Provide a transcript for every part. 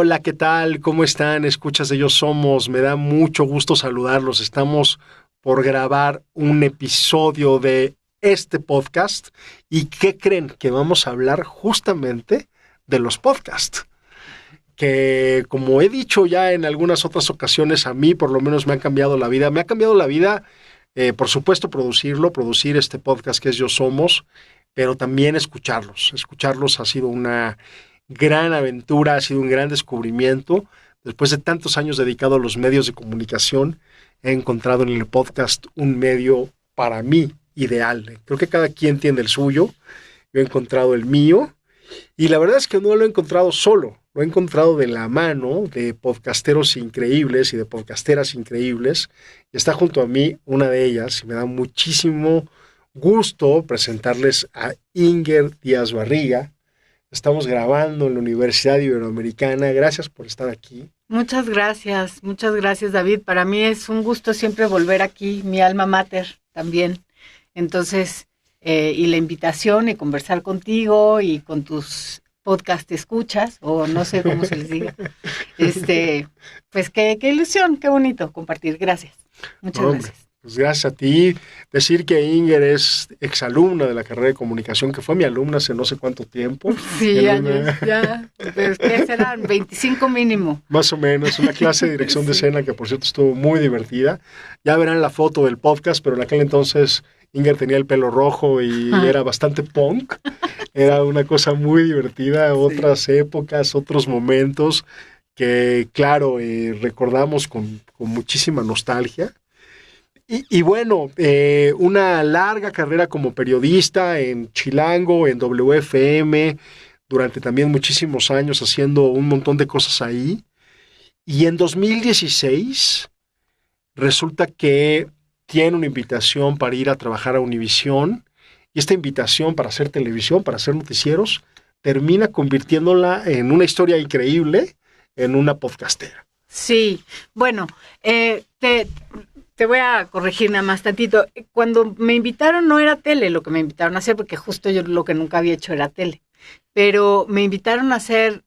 Hola, ¿qué tal? ¿Cómo están? Escuchas de Yo Somos. Me da mucho gusto saludarlos. Estamos por grabar un episodio de este podcast. ¿Y qué creen? Que vamos a hablar justamente de los podcasts. Que como he dicho ya en algunas otras ocasiones, a mí por lo menos me han cambiado la vida. Me ha cambiado la vida, por supuesto, producir este podcast que es Yo Somos, pero también escucharlos. Escucharlos ha sido una gran aventura, ha sido un gran descubrimiento. Después de tantos años dedicado a los medios de comunicación, he encontrado en el podcast un medio para mí ideal. Creo que cada quien tiene el suyo. Yo he encontrado el mío y la verdad es que no lo he encontrado solo. Lo he encontrado de la mano de podcasteros increíbles y de podcasteras increíbles. Y está junto a mí una de ellas y me da muchísimo gusto presentarles a Inger Díaz Barriga. Estamos grabando en la Universidad Iberoamericana. Gracias por estar aquí. Muchas gracias, David. Para mí es un gusto siempre volver aquí, mi alma mater también. Entonces, y la invitación y conversar contigo y con tus podcast escuchas, o no sé cómo se les diga. Pues qué ilusión, qué bonito compartir. Gracias. Muchas gracias. Pues gracias a ti. Decir que Inger es exalumna de la carrera de comunicación, que fue mi alumna hace no sé cuánto tiempo. Sí, años, ya. Pues, ¿qué serán? 25 mínimo. Más o menos, una clase de dirección de escena que por cierto estuvo muy divertida. Ya verán la foto del podcast, pero en aquel entonces Inger tenía el pelo rojo y era bastante punk. Era una cosa muy divertida, otras épocas, otros momentos que, claro, recordamos con muchísima nostalgia. Y bueno, una larga carrera como periodista en Chilango, en WFM, durante también muchísimos años haciendo un montón de cosas ahí. Y en 2016 resulta que tiene una invitación para ir a trabajar a Univisión. Y esta invitación para hacer televisión, para hacer noticieros, termina convirtiéndola en una historia increíble, en una podcastera. Sí, bueno, te voy a corregir nada más tantito. Cuando me invitaron no era tele lo que me invitaron a hacer, porque justo yo lo que nunca había hecho era tele. Pero me invitaron a hacer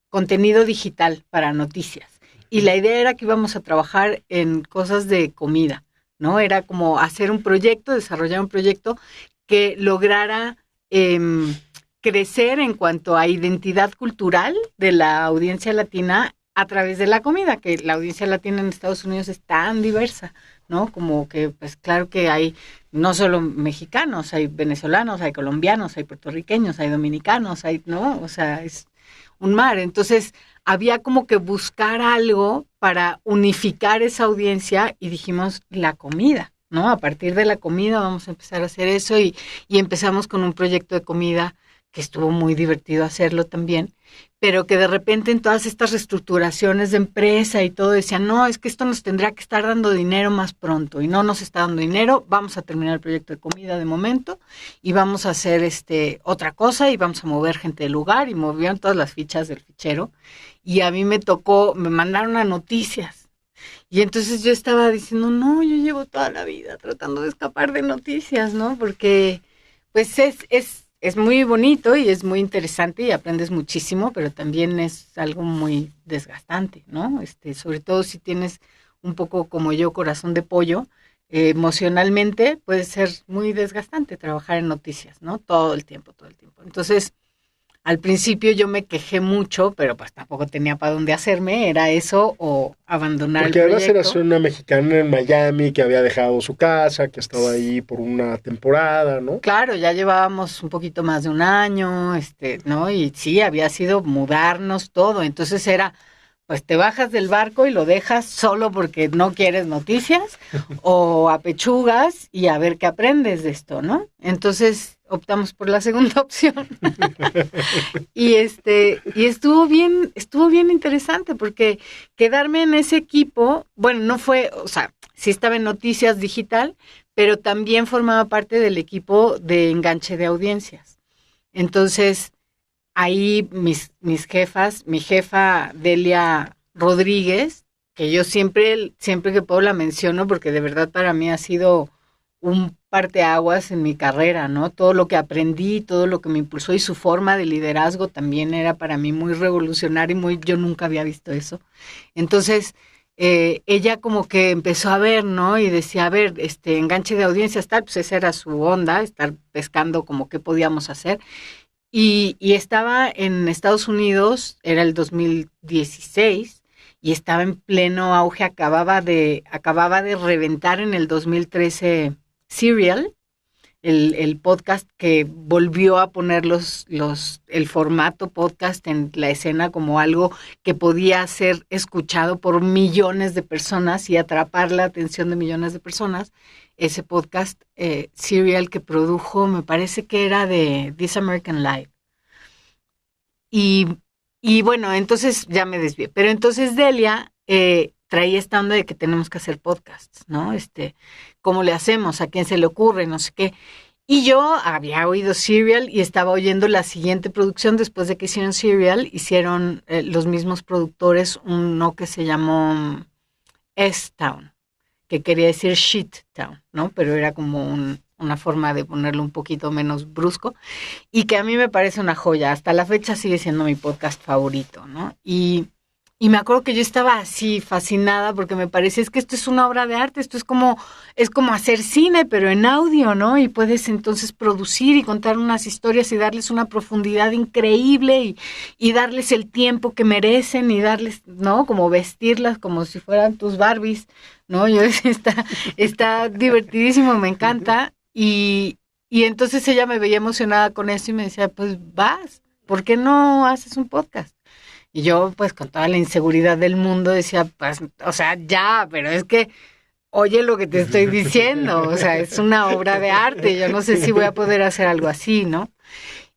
contenido digital para noticias. Y la idea era que íbamos a trabajar en cosas de comida, ¿no? Era como hacer un proyecto, desarrollar un proyecto que lograra crecer en cuanto a identidad cultural de la audiencia latina a través de la comida, que la audiencia latina en Estados Unidos es tan diversa, ¿no? Como que, pues claro que hay no solo mexicanos, hay venezolanos, hay colombianos, hay puertorriqueños, hay dominicanos, hay, ¿no? O sea, es un mar. Entonces, había como que buscar algo para unificar esa audiencia y dijimos, la comida, ¿no? A partir de la comida vamos a empezar a hacer eso y empezamos con un proyecto de comida que estuvo muy divertido hacerlo también, pero que de repente en todas estas reestructuraciones de empresa y todo decían, no, es que esto nos tendrá que estar dando dinero más pronto y no nos está dando dinero, vamos a terminar el proyecto de comida de momento y vamos a hacer otra cosa y vamos a mover gente del lugar y movieron todas las fichas del fichero y a mí me mandaron a noticias y entonces yo estaba diciendo, no, yo llevo toda la vida tratando de escapar de noticias, ¿no? Porque pues es muy bonito y es muy interesante y aprendes muchísimo, pero también es algo muy desgastante, ¿no? Sobre todo si tienes un poco como yo, corazón de pollo, emocionalmente puede ser muy desgastante trabajar en noticias, ¿no? Todo el tiempo. Entonces, al principio yo me quejé mucho, pero pues tampoco tenía para dónde hacerme, era eso o abandonar el proyecto. Porque además eras una mexicana en Miami que había dejado su casa, que estaba ahí por una temporada, ¿no? Claro, ya llevábamos un poquito más de un año, ¿no? Y sí, había sido mudarnos todo, entonces era, pues te bajas del barco y lo dejas solo porque no quieres noticias, o apechugas y a ver qué aprendes de esto, ¿no? Entonces optamos por la segunda opción. y estuvo bien interesante porque quedarme en ese equipo, bueno, no fue, o sea, sí estaba en Noticias Digital, pero también formaba parte del equipo de enganche de audiencias. Entonces, ahí mis jefas, mi jefa Delia Rodríguez, que yo siempre que puedo la menciono porque de verdad para mí ha sido un parteaguas en mi carrera, ¿no? Todo lo que aprendí, todo lo que me impulsó y su forma de liderazgo también era para mí muy revolucionario y yo nunca había visto eso. Entonces, ella como que empezó a ver, ¿no? Y decía, a ver, enganche de audiencias tal, pues esa era su onda, estar pescando como qué podíamos hacer. Y estaba en Estados Unidos, era el 2016, y estaba en pleno auge, acababa de reventar en el 2013 Serial, el podcast que volvió a poner el formato podcast en la escena como algo que podía ser escuchado por millones de personas y atrapar la atención de millones de personas. Ese podcast Serial que produjo, me parece que era de This American Life. Y bueno, entonces ya me desvié. Pero entonces Delia traía esta onda de que tenemos que hacer podcasts, ¿no? ¿Cómo le hacemos? ¿A quién se le ocurre? No sé qué. Y yo había oído Serial y estaba oyendo la siguiente producción después de que hicieron Serial. Hicieron los mismos productores uno que se llamó S-Town, que quería decir Shit Town, ¿no? Pero era como una forma de ponerlo un poquito menos brusco y que a mí me parece una joya. Hasta la fecha sigue siendo mi podcast favorito, ¿no? Y me acuerdo que yo estaba así fascinada porque me parecía, es que esto es una obra de arte, esto es como hacer cine, pero en audio, ¿no? Y puedes entonces producir y contar unas historias y darles una profundidad increíble y darles el tiempo que merecen y darles, ¿no? Como vestirlas como si fueran tus Barbies, ¿no? Yo decía, está divertidísimo, me encanta. Y entonces ella me veía emocionada con eso y me decía, pues vas, ¿por qué no haces un podcast? Y yo, pues, con toda la inseguridad del mundo decía, pues, o sea, ya, pero es que, oye lo que te estoy diciendo, o sea, es una obra de arte, yo no sé si voy a poder hacer algo así, ¿no?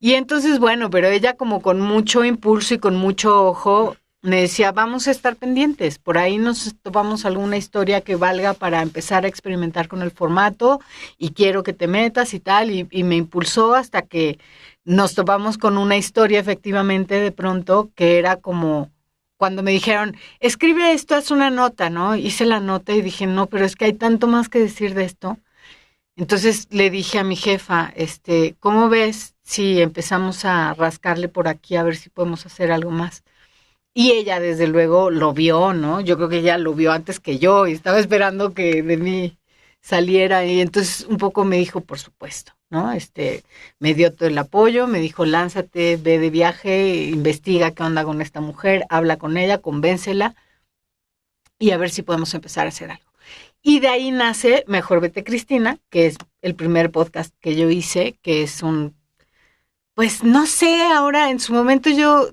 Y entonces, bueno, pero ella como con mucho impulso y con mucho ojo, me decía, vamos a estar pendientes, por ahí nos topamos alguna historia que valga para empezar a experimentar con el formato y quiero que te metas y tal, y me impulsó hasta que nos topamos con una historia efectivamente de pronto que era como cuando me dijeron, escribe esto, haz una nota, ¿no? Hice la nota y dije, no, pero es que hay tanto más que decir de esto. Entonces le dije a mi jefa, ¿cómo ves si empezamos a rascarle por aquí a ver si podemos hacer algo más? Y ella desde luego lo vio, ¿no? Yo creo que ella lo vio antes que yo y estaba esperando que de mí saliera y entonces un poco me dijo, por supuesto, ¿no? Me dio todo el apoyo, me dijo, lánzate, ve de viaje, investiga qué onda con esta mujer, habla con ella, convéncela y a ver si podemos empezar a hacer algo. Y de ahí nace Mejor Vete Cristina, que es el primer podcast que yo hice, que es pues no sé, ahora en su momento yo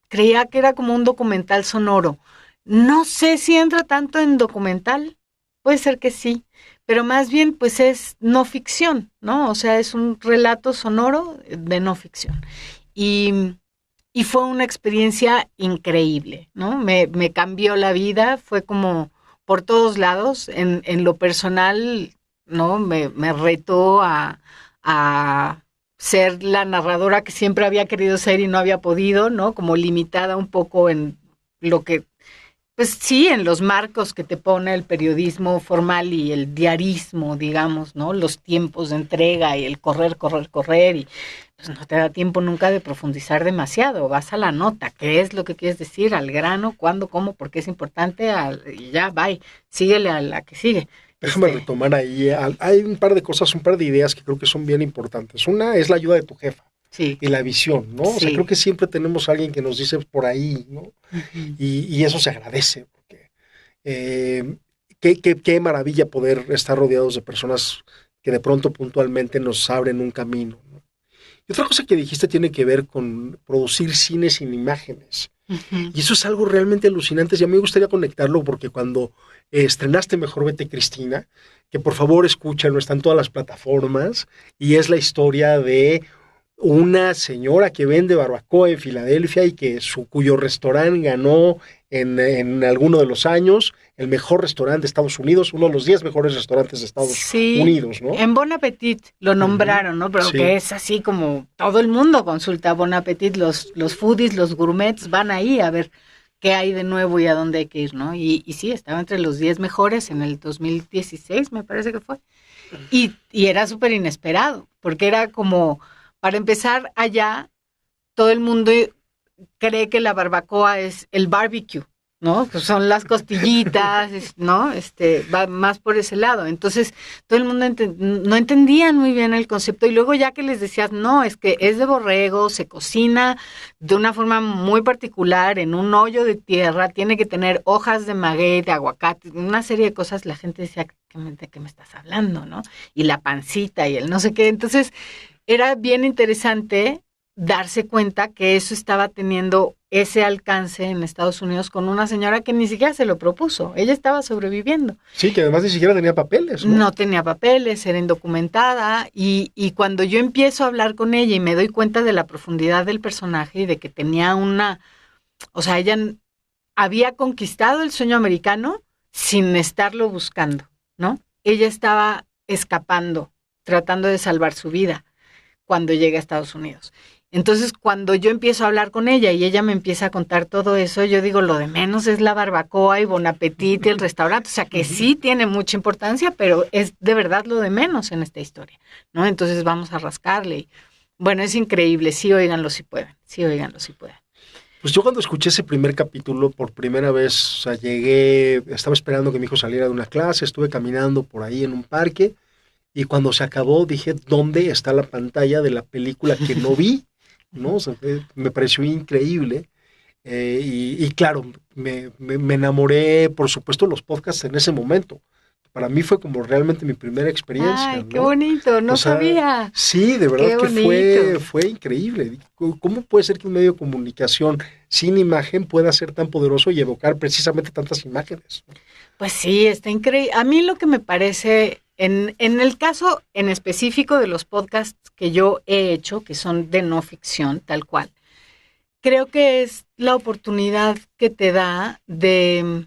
creía que era como un documental sonoro. No sé si entra tanto en documental, puede ser que sí, pero más bien pues es no ficción, ¿no? O sea, es un relato sonoro de no ficción. Y fue una experiencia increíble, ¿no? Me cambió la vida, fue como por todos lados, en lo personal, ¿no? Me retó a ser la narradora que siempre había querido ser y no había podido, ¿no? Como limitada un poco en lo que, pues sí, en los marcos que te pone el periodismo formal y el diarismo, digamos, ¿no? Los tiempos de entrega y el correr, y pues no te da tiempo nunca de profundizar demasiado, vas a la nota, ¿qué es lo que quieres decir? Al grano, cuándo, cómo, por qué es importante, y ya, bye, síguele a la que sigue. Déjame retomar ahí, hay un par de cosas, un par de ideas que creo que son bien importantes. Una es la ayuda de tu jefa. Sí. Y la visión, ¿no? Sí. O sea, creo que siempre tenemos a alguien que nos dice por ahí, ¿no? Uh-huh. Y eso se agradece, porque qué maravilla poder estar rodeados de personas que de pronto puntualmente nos abren un camino, ¿no? Y otra cosa que dijiste tiene que ver con producir cine sin imágenes. Uh-huh. Y eso es algo realmente alucinante. Y a mí me gustaría conectarlo porque cuando estrenaste Mejor Vete Cristina, que por favor escúchenlo, está en todas las plataformas, y es la historia de una señora que vende barbacoa en Filadelfia y cuyo restaurante ganó en alguno de los años el mejor restaurante de Estados Unidos, uno de los 10 mejores restaurantes de Estados Unidos, ¿no? En Bon Appetit lo nombraron, ¿no? Pero que es así como todo el mundo consulta Bon Appetit, los foodies, los gourmets van ahí a ver qué hay de nuevo y a dónde hay que ir, ¿no? Y sí, estaba entre los 10 mejores en el 2016, me parece que fue. Y era súper inesperado, porque era como, para empezar allá, todo el mundo cree que la barbacoa es el barbecue, ¿no? Pues son las costillitas, ¿no? Va más por ese lado. Entonces, todo el mundo no entendían muy bien el concepto. Y luego ya que les decías, no, es que es de borrego, se cocina de una forma muy particular, en un hoyo de tierra, tiene que tener hojas de maguey, de aguacate, una serie de cosas, la gente decía, ¿de qué me estás hablando, no? Y la pancita y el no sé qué. Entonces, era bien interesante darse cuenta que eso estaba teniendo ese alcance en Estados Unidos con una señora que ni siquiera se lo propuso. Ella estaba sobreviviendo. Sí, que además ni siquiera tenía papeles, ¿no? No tenía papeles, era indocumentada. Y cuando yo empiezo a hablar con ella y me doy cuenta de la profundidad del personaje y de que tenía o sea, ella había conquistado el sueño americano sin estarlo buscando, ¿no? Ella estaba escapando, tratando de salvar su vida cuando llega a Estados Unidos. Entonces, cuando yo empiezo a hablar con ella y ella me empieza a contar todo eso, yo digo, lo de menos es la barbacoa y Bon Appetit y el restaurante. O sea, que sí tiene mucha importancia, pero es de verdad lo de menos en esta historia, ¿no? Entonces, vamos a rascarle. Y, bueno, es increíble. Sí, óiganlo si pueden. Sí, óiganlo si pueden. Pues yo cuando escuché ese primer capítulo por primera vez, o sea, llegué, estaba esperando que mi hijo saliera de una clase, estuve caminando por ahí en un parque y cuando se acabó dije, ¿dónde está la pantalla de la película que no vi? ¿No? O sea, me pareció increíble y claro, me enamoré, por supuesto, de los podcasts en ese momento. Para mí fue como realmente mi primera experiencia. Ay, ¿no? qué bonito, no sabía. Sí, de verdad qué que fue increíble. ¿Cómo puede ser que un medio de comunicación sin imagen pueda ser tan poderoso y evocar precisamente tantas imágenes? Pues sí, está increíble. A mí lo que me parece, en el caso en específico de los podcasts que yo he hecho, que son de no ficción, tal cual, creo que es la oportunidad que te da de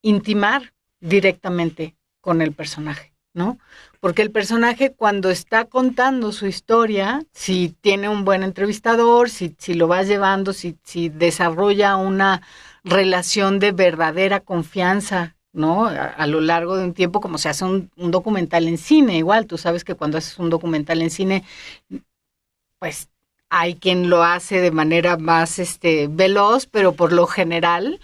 intimar directamente con el personaje, ¿no? Porque el personaje cuando está contando su historia, si tiene un buen entrevistador, si lo vas llevando, si desarrolla una relación de verdadera confianza, ¿no? A lo largo de un tiempo, como se hace un documental en cine, igual, tú sabes que cuando haces un documental en cine, pues hay quien lo hace de manera más veloz, pero por lo general,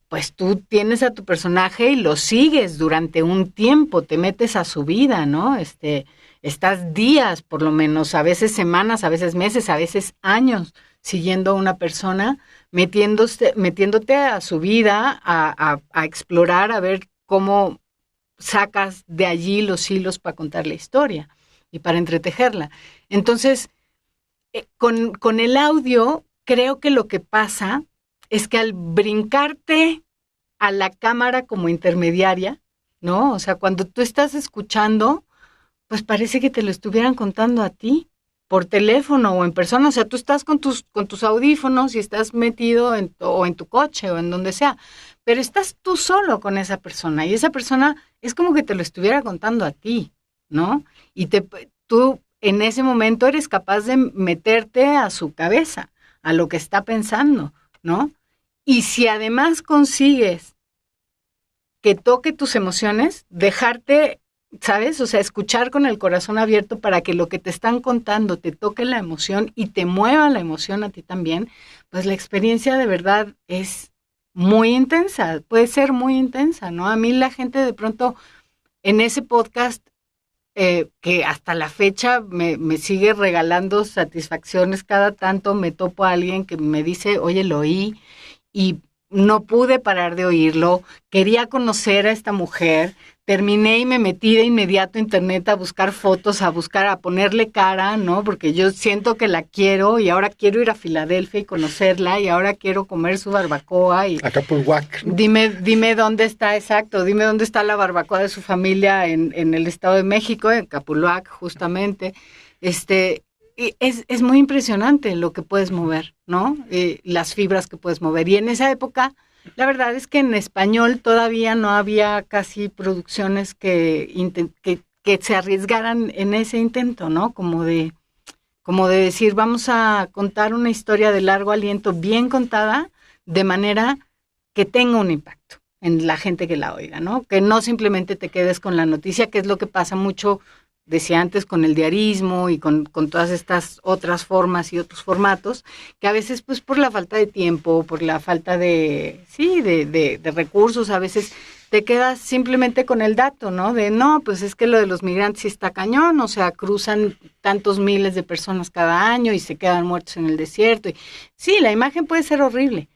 pues tú tienes a tu personaje y lo sigues durante un tiempo, te metes a su vida, ¿no? Estás días, por lo menos, a veces semanas, a veces meses, a veces años, siguiendo a una persona, metiéndote a su vida, a explorar, a ver cómo sacas de allí los hilos para contar la historia y para entretejerla. Entonces, con el audio, creo que lo que pasa es que al brincarte a la cámara como intermediaria, ¿no? O sea, cuando tú estás escuchando, pues parece que te lo estuvieran contando a ti, por teléfono o en persona. O sea, tú estás con tus audífonos y estás metido o en tu coche o en donde sea, pero estás tú solo con esa persona y esa persona es como que te lo estuviera contando a ti, ¿no? Y tú en ese momento eres capaz de meterte a su cabeza, a lo que está pensando, ¿no? Y si además consigues que toque tus emociones, dejarte, ¿sabes? O sea, escuchar con el corazón abierto para que lo que te están contando te toque la emoción y te mueva la emoción a ti también, pues la experiencia de verdad es muy intensa, puede ser muy intensa, ¿no? A mí la gente de pronto en ese podcast que hasta la fecha me sigue regalando satisfacciones cada tanto, me topo a alguien que me dice, oye, lo oí, y no pude parar de oírlo, quería conocer a esta mujer, terminé y me metí de inmediato a internet a buscar fotos, a ponerle cara, ¿no? Porque yo siento que la quiero y ahora quiero ir a Filadelfia y conocerla y ahora quiero comer su barbacoa. Y Acapulhuac, ¿no? Dime dónde está, exacto, dime dónde está la barbacoa de su familia en el Estado de México, en Acapulhuac, justamente. Y es muy impresionante lo que puedes mover, ¿no? Las fibras que puedes mover. Y en esa época, la verdad es que en español todavía no había casi producciones que se arriesgaran en ese intento, ¿no? Como de decir, vamos a contar una historia de largo aliento bien contada, de manera que tenga un impacto en la gente que la oiga, ¿no? Que no simplemente te quedes con la noticia, que es lo que pasa mucho, decía antes, con el diarismo y con todas estas otras formas y otros formatos, que a veces pues por la falta de tiempo, por la falta de recursos, a veces te quedas simplemente con el dato, ¿no? De no, pues es que lo de los migrantes sí está cañón, o sea, cruzan tantos miles de personas cada año y se quedan muertos en el desierto. Y, sí, la imagen puede ser horrible,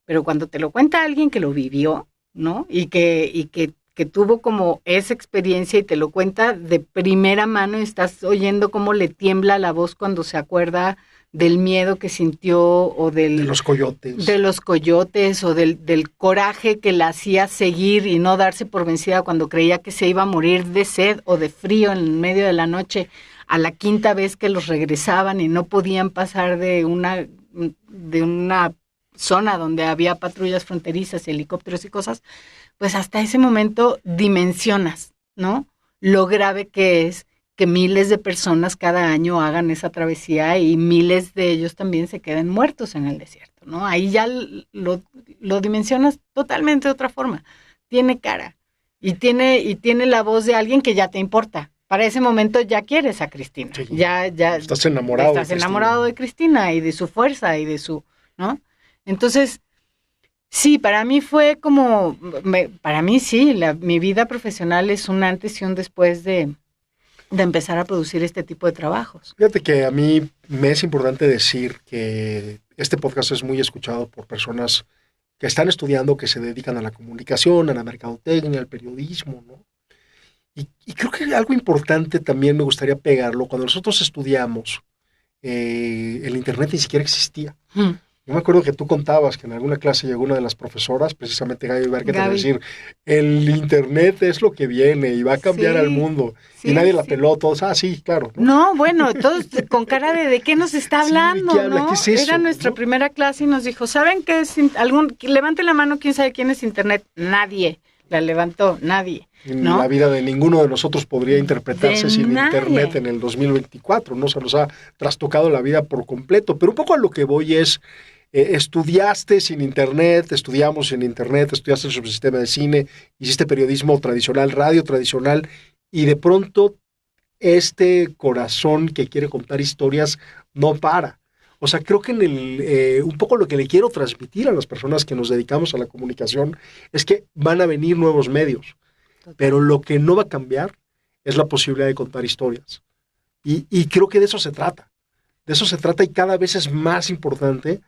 pero cuando te lo cuenta alguien que lo vivió, ¿no? Y que tuvo como esa experiencia y te lo cuenta de primera mano y estás oyendo cómo le tiembla la voz cuando se acuerda del miedo que sintió o de los coyotes. De los coyotes o del coraje que la hacía seguir y no darse por vencida cuando creía que se iba a morir de sed o de frío en medio de la noche a la quinta vez que los regresaban y no podían pasar de una zona donde había patrullas fronterizas y helicópteros y cosas, pues hasta ese momento dimensionas, ¿no? Lo grave que es que miles de personas cada año hagan esa travesía y miles de ellos también se queden muertos en el desierto, ¿no? Ahí ya lo dimensionas totalmente de otra forma. Tiene cara y tiene la voz de alguien que ya te importa. Para ese momento ya quieres a Cristina. Sí, ya estás enamorado de Cristina y de su fuerza y de su, ¿no? Entonces, sí, para mí fue como, para mí sí, mi vida profesional es un antes y un después de empezar a producir este tipo de trabajos. Fíjate que a mí me es importante decir que este podcast es muy escuchado por personas que están estudiando, que se dedican a la comunicación, a la mercadotecnia, al periodismo, ¿no? Y creo que algo importante también me gustaría pegarlo. Cuando nosotros estudiamos, el Internet ni siquiera existía. Yo me acuerdo que tú contabas que en alguna clase llegó una de las profesoras, precisamente Gaby Berget, a decir, el Internet es lo que viene y va a cambiar al mundo. Sí, y nadie la peló, todos, sí, claro. No, bueno, todos con cara de qué nos está hablando, ¿qué habla? ¿No? ¿Qué es eso? Era nuestra primera clase y nos dijo, ¿saben qué es? Levante la mano, ¿quién sabe quién es Internet? Nadie. La levantó, nadie. ¿No? La vida de ninguno de nosotros podría interpretarse sin Internet en el 2024, ¿no? Se nos ha trastocado la vida por completo. Pero un poco a lo que voy es, estudiaste sin Internet, estudiamos sin Internet, estudiaste el subsistema de cine, hiciste periodismo tradicional, radio tradicional, y de pronto este corazón que quiere contar historias no para. O sea, creo que un poco lo que le quiero transmitir a las personas que nos dedicamos a la comunicación es que van a venir nuevos medios, pero lo que no va a cambiar es la posibilidad de contar historias. Y creo que de eso se trata. De eso se trata y cada vez es más importante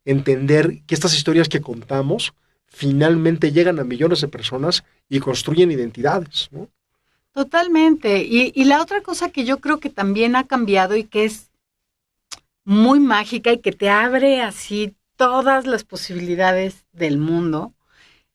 entender que estas historias que contamos finalmente llegan a millones de personas y construyen identidades, ¿no? Totalmente. Y la otra cosa que yo creo que también ha cambiado y que es muy mágica y que te abre así todas las posibilidades del mundo,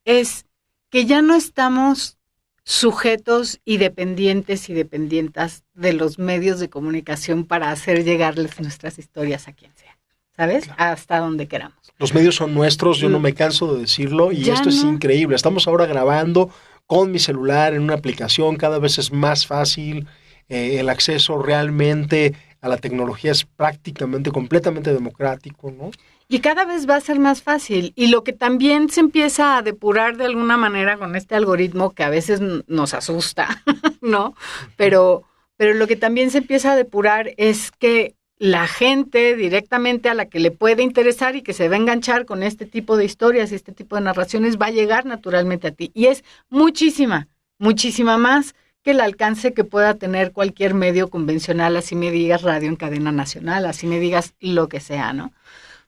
es que ya no estamos sujetos y dependientes y dependientas de los medios de comunicación para hacer llegarles nuestras historias a quien sea, ¿sabes? Claro. Hasta donde queramos. Los medios son nuestros, yo no me canso de decirlo, y esto es increíble. Estamos ahora grabando con mi celular en una aplicación, cada vez es más fácil, el acceso realmente a la tecnología es prácticamente, completamente democrático, ¿no? Y cada vez va a ser más fácil. Y lo que también se empieza a depurar de alguna manera con este algoritmo que a veces nos asusta, ¿no? Pero lo que también se empieza a depurar es que la gente directamente a la que le puede interesar y que se va a enganchar con este tipo de historias y este tipo de narraciones va a llegar naturalmente a ti. Y es muchísima, muchísima más que el alcance que pueda tener cualquier medio convencional, así me digas radio en cadena nacional, así me digas lo que sea, ¿no?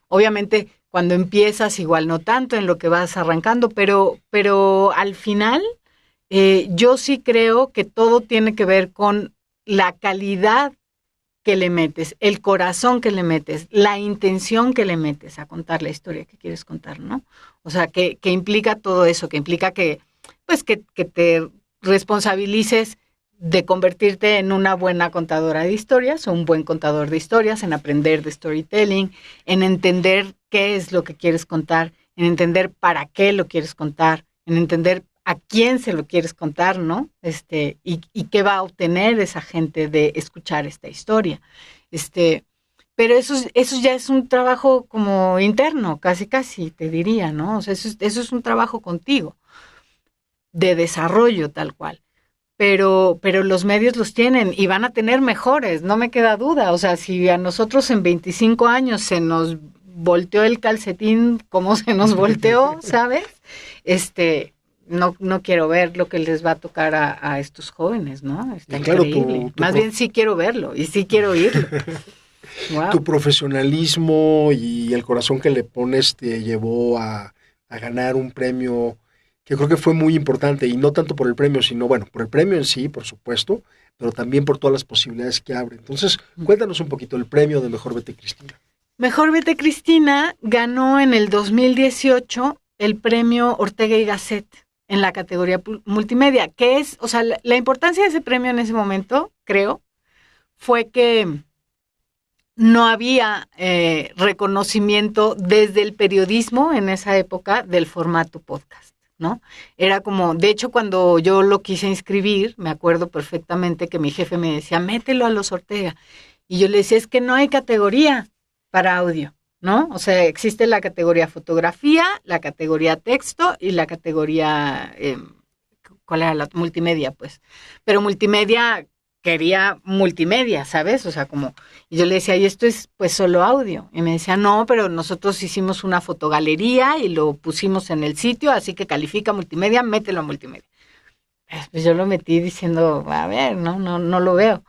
Obviamente, cuando empiezas, igual no tanto en lo que vas arrancando, pero al final, yo sí creo que todo tiene que ver con la calidad que le metes, el corazón que le metes, la intención que le metes a contar la historia que quieres contar, ¿no? O sea, que implica todo eso, que implica que te responsabilices de convertirte en una buena contadora de historias o un buen contador de historias, en aprender de storytelling, en entender qué es lo que quieres contar, en entender para qué lo quieres contar, en entender a quién se lo quieres contar, ¿no? Y qué va a obtener esa gente de escuchar esta historia. Pero eso ya es un trabajo como interno, casi te diría, ¿no? O sea, eso es un trabajo contigo, de desarrollo tal cual. Pero los medios los tienen y van a tener mejores, no me queda duda. O sea, si a nosotros en 25 años se nos volteó el calcetín como se nos volteó, ¿sabes? No quiero ver lo que les va a tocar a estos jóvenes, ¿no? Está increíble. Más bien sí quiero verlo y sí quiero oírlo. Wow. Tu profesionalismo y el corazón que le pones te llevó a ganar un premio que creo que fue muy importante, y no tanto por el premio, sino, bueno, por el premio en sí, por supuesto, pero también por todas las posibilidades que abre. Entonces, cuéntanos un poquito el premio de Mejor Vete Cristina. Mejor Vete Cristina ganó en el 2018 el premio Ortega y Gasset en la categoría multimedia, que es, o sea, la importancia de ese premio en ese momento, creo, fue que no había reconocimiento desde el periodismo en esa época del formato podcast, ¿no? Era como, de hecho, cuando yo lo quise inscribir, me acuerdo perfectamente que mi jefe me decía, mételo a los Ortega. Y yo le decía, es que no hay categoría para audio, ¿no? O sea, existe la categoría fotografía, la categoría texto y la categoría, ¿cuál era la multimedia? Pues, pero multimedia quería multimedia, ¿sabes? O sea, como, y yo le decía, y esto es pues solo audio. Y me decía, no, pero nosotros hicimos una fotogalería y lo pusimos en el sitio, así que califica multimedia, mételo a multimedia. Pues yo lo metí diciendo, a ver, no lo veo.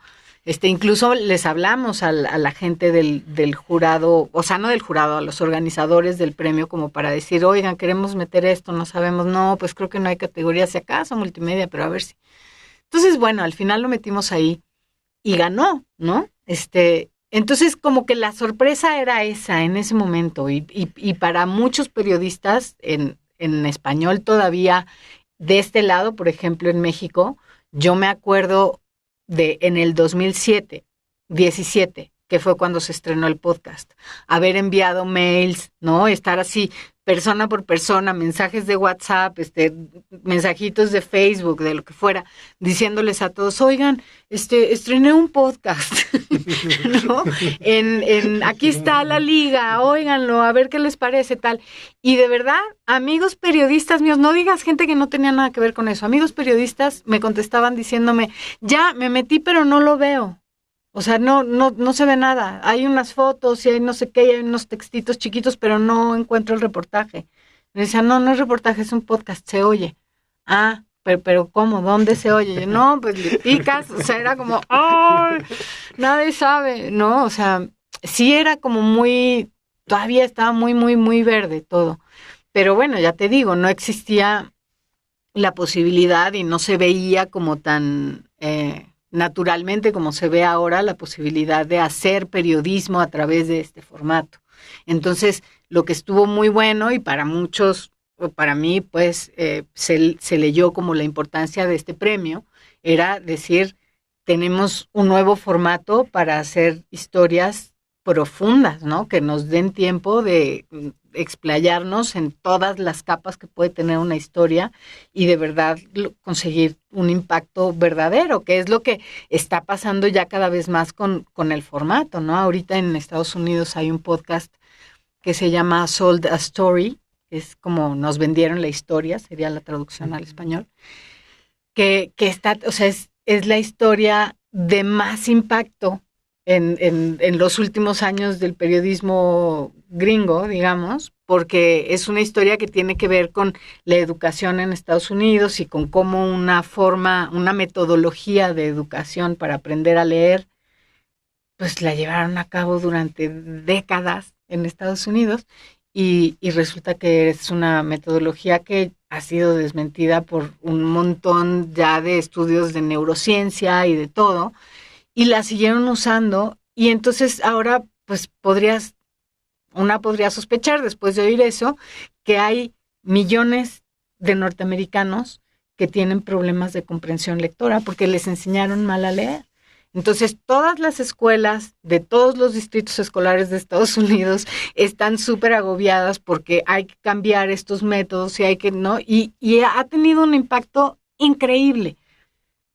Incluso les hablamos a la gente del jurado, o sea, no del jurado, a los organizadores del premio, como para decir, oigan, queremos meter esto, no sabemos, no, pues creo que no hay categoría, si acaso multimedia, pero a ver si. Entonces, bueno, al final lo metimos ahí y ganó, ¿no? Entonces, como que la sorpresa era esa en ese momento, y para muchos periodistas en español todavía, de este lado, por ejemplo, en México, yo me acuerdo de en el 2017, que fue cuando se estrenó el podcast, haber enviado mails, ¿no? Estar así, persona por persona, mensajes de WhatsApp, mensajitos de Facebook, de lo que fuera, diciéndoles a todos, oigan, estrené un podcast, ¿no? Aquí está la liga, óiganlo, a ver qué les parece, tal. Y de verdad, amigos periodistas míos, no digas gente que no tenía nada que ver con eso, amigos periodistas me contestaban diciéndome, ya, me metí, pero no lo veo. O sea, no se ve nada. Hay unas fotos y hay no sé qué, y hay unos textitos chiquitos, pero no encuentro el reportaje. Me decían, no es reportaje, es un podcast, se oye. Ah, pero ¿cómo? ¿Dónde se oye? Yo, no, pues le picas, o sea, era como, ¡ay! Nadie sabe, ¿no? O sea, sí era como todavía estaba muy verde todo. Pero bueno, ya te digo, no existía la posibilidad y no se veía como tan naturalmente como se ve ahora la posibilidad de hacer periodismo a través de este formato. Entonces, lo que estuvo muy bueno y para muchos, o para mí, pues, se leyó como la importancia de este premio, era decir, tenemos un nuevo formato para hacer historias profundas, ¿no? Que nos den tiempo de explayarnos en todas las capas que puede tener una historia y de verdad conseguir un impacto verdadero, que es lo que está pasando ya cada vez más con el formato, ¿no? Ahorita en Estados Unidos hay un podcast que se llama Sold a Story, es como nos vendieron la historia, sería la traducción al español, que está, o sea, es la historia de más impacto en los últimos años del periodismo gringo, digamos, porque es una historia que tiene que ver con la educación en Estados Unidos y con cómo una metodología de educación para aprender a leer, pues la llevaron a cabo durante décadas en Estados Unidos y resulta que es una metodología que ha sido desmentida por un montón ya de estudios de neurociencia y de todo, y la siguieron usando, y entonces ahora pues podría sospechar después de oír eso que hay millones de norteamericanos que tienen problemas de comprensión lectora porque les enseñaron mal a leer. Entonces todas las escuelas de todos los distritos escolares de Estados Unidos están súper agobiadas porque hay que cambiar estos métodos y hay que, ¿no? Y ha tenido un impacto increíble.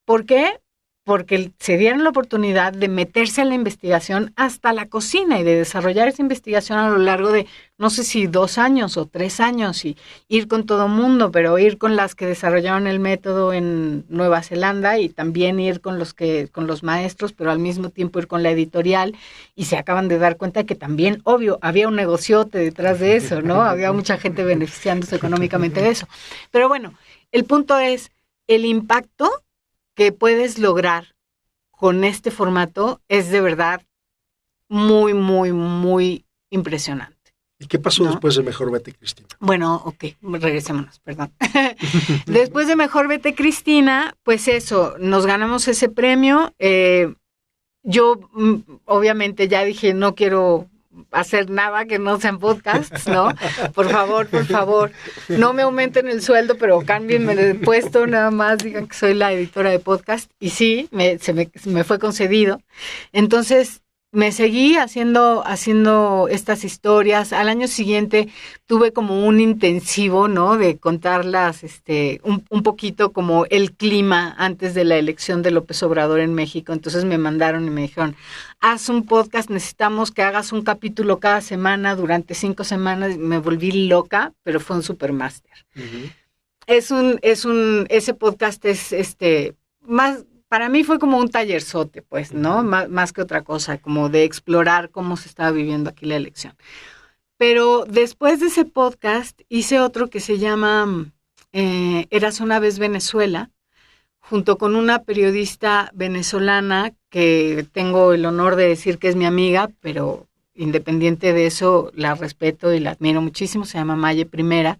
¿Por qué? porque se dieron la oportunidad de meterse a la investigación hasta la cocina y de desarrollar esa investigación a lo largo de, no sé si 2 años o 3 años, y ir con todo mundo, pero ir con las que desarrollaron el método en Nueva Zelanda y también ir con los maestros, pero al mismo tiempo ir con la editorial, y se acaban de dar cuenta que también, obvio, había un negociote detrás de eso, ¿no? Había mucha gente beneficiándose económicamente de eso. Pero bueno, el punto es el impacto que puedes lograr con este formato es de verdad muy, muy, muy impresionante. ¿Y qué pasó después de Mejor Vete, Cristina? Bueno, ok, regresémonos, perdón. Después de Mejor Vete, Cristina, pues eso, nos ganamos ese premio. Yo, obviamente, ya dije, no quiero hacer nada que no sean podcasts, ¿no? Por favor, no me aumenten el sueldo, pero cámbienme de puesto, nada más digan que soy la editora de podcast. Y sí, se me fue concedido. Entonces, me seguí haciendo estas historias. Al año siguiente tuve como un intensivo, ¿no? De contarlas, un poquito como el clima antes de la elección de López Obrador en México. Entonces me mandaron y me dijeron, haz un podcast, necesitamos que hagas un capítulo cada semana durante 5 semanas. Me volví loca, pero fue un supermáster. Uh-huh. Ese podcast es más... Para mí fue como un tallerzote, pues, ¿no? Más que otra cosa, como de explorar cómo se estaba viviendo aquí la elección. Pero después de ese podcast hice otro que se llama Eras una vez Venezuela, junto con una periodista venezolana que tengo el honor de decir que es mi amiga, pero independiente de eso la respeto y la admiro muchísimo, se llama Maye Primera.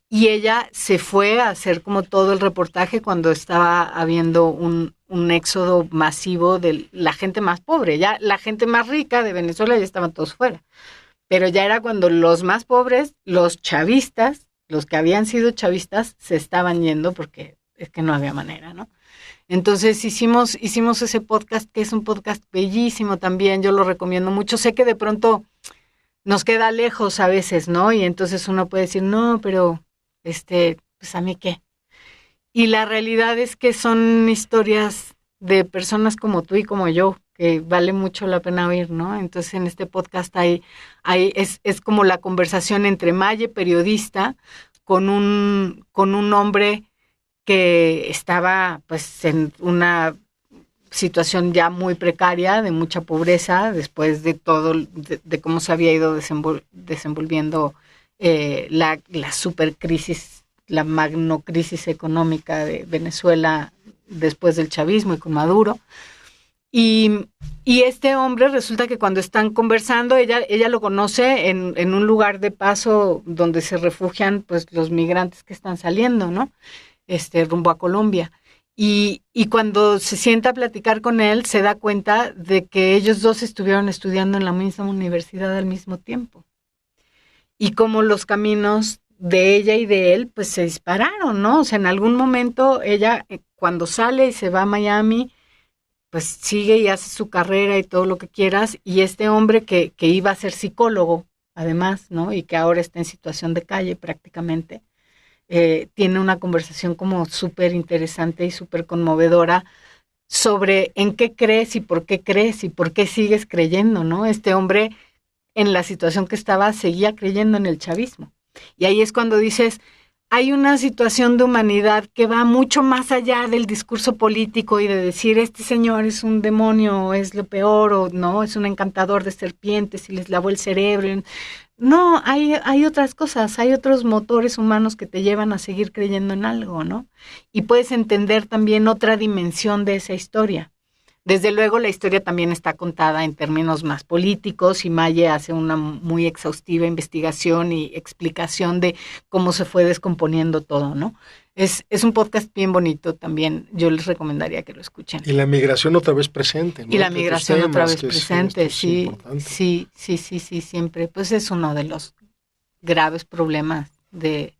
Y ella se fue a hacer como todo el reportaje cuando estaba habiendo un éxodo masivo de la gente más pobre. Ya la gente más rica de Venezuela ya estaban todos fuera. Pero ya era cuando los más pobres, los chavistas, los que habían sido chavistas, se estaban yendo porque es que no había manera, ¿no? Entonces hicimos ese podcast, que es un podcast bellísimo también, yo lo recomiendo mucho. Sé que de pronto nos queda lejos a veces, ¿no? Y entonces uno puede decir, no, pero pues a mí qué. Y la realidad es que son historias de personas como tú y como yo, que vale mucho la pena oír, ¿no? Entonces en este podcast es como la conversación entre Maye, periodista, con un hombre que estaba pues en una situación ya muy precaria, de mucha pobreza, después de todo, de cómo se había ido desenvolviendo la supercrisis, la magnocrisis económica de Venezuela después del chavismo y con Maduro. Y este hombre resulta que cuando están conversando, ella lo conoce en un lugar de paso donde se refugian pues los migrantes que están saliendo, ¿no? Rumbo a Colombia. Y cuando se sienta a platicar con él, se da cuenta de que ellos dos estuvieron estudiando en la misma universidad al mismo tiempo. Y como los caminos de ella y de él, pues se dispararon, ¿no? O sea, en algún momento ella, cuando sale y se va a Miami, pues sigue y hace su carrera y todo lo que quieras, y este hombre que iba a ser psicólogo, además, ¿no? Y que ahora está en situación de calle prácticamente, tiene una conversación como súper interesante y súper conmovedora sobre en qué crees y por qué sigues creyendo, ¿no? Este hombre, en la situación que estaba, seguía creyendo en el chavismo. Y ahí es cuando dices, hay una situación de humanidad que va mucho más allá del discurso político y de decir, este señor es un demonio, o es lo peor, o no, es un encantador de serpientes y les lavó el cerebro. No, hay otras cosas, hay otros motores humanos que te llevan a seguir creyendo en algo, ¿no? Y puedes entender también otra dimensión de esa historia. Desde luego la historia también está contada en términos más políticos y Maye hace una muy exhaustiva investigación y explicación de cómo se fue descomponiendo todo, ¿no? Es un podcast bien bonito también, yo les recomendaría que lo escuchen. Y la migración otra vez presente, ¿no? Y la migración otra vez presente, sí, siempre. Pues es uno de los graves problemas de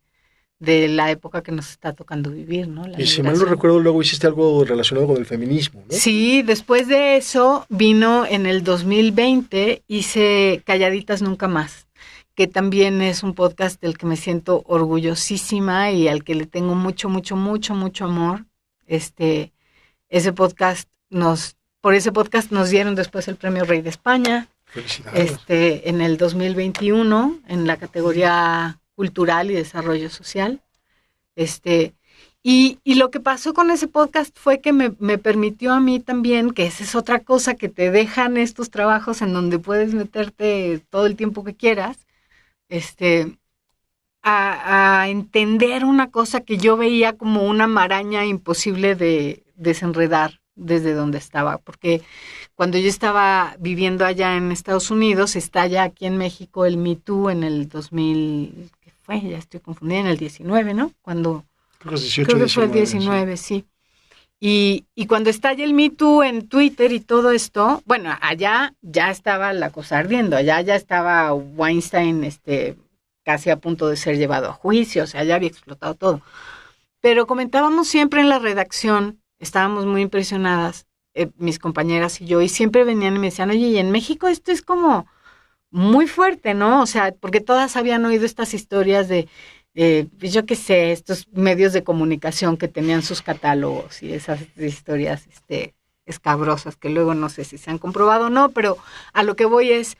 la época que nos está tocando vivir, ¿no? Y si mal no recuerdo, luego hiciste algo relacionado con el feminismo, ¿no? Sí, después de eso vino en el 2020, hice Calladitas Nunca Más, que también es un podcast del que me siento orgullosísima y al que le tengo mucho, mucho, mucho, mucho amor. Ese podcast por ese podcast nos dieron después el premio Rey de España. Felicidades. En el 2021, en la categoría cultural y desarrollo social. Y lo que pasó con ese podcast fue que me permitió a mí también, que esa es otra cosa que te dejan estos trabajos en donde puedes meterte todo el tiempo que quieras, a entender una cosa que yo veía como una maraña imposible de desenredar desde donde estaba, porque cuando yo estaba viviendo allá en Estados Unidos, estalla aquí en México el Me Too en el 2000, ¿qué fue? Ya estoy confundida, en el 19, ¿no? Creo que fue el 19, sí. Y cuando estalla el Me Too en Twitter y todo esto, bueno, allá ya estaba la cosa ardiendo, allá ya estaba Weinstein casi a punto de ser llevado a juicio, o sea, ya había explotado todo. Pero comentábamos siempre en la redacción, estábamos muy impresionadas, mis compañeras y yo, y siempre venían y me decían, oye, y en México esto es como muy fuerte, ¿no? O sea, porque todas habían oído estas historias de yo qué sé, estos medios de comunicación que tenían sus catálogos y esas historias escabrosas que luego no sé si se han comprobado o no, pero a lo que voy es,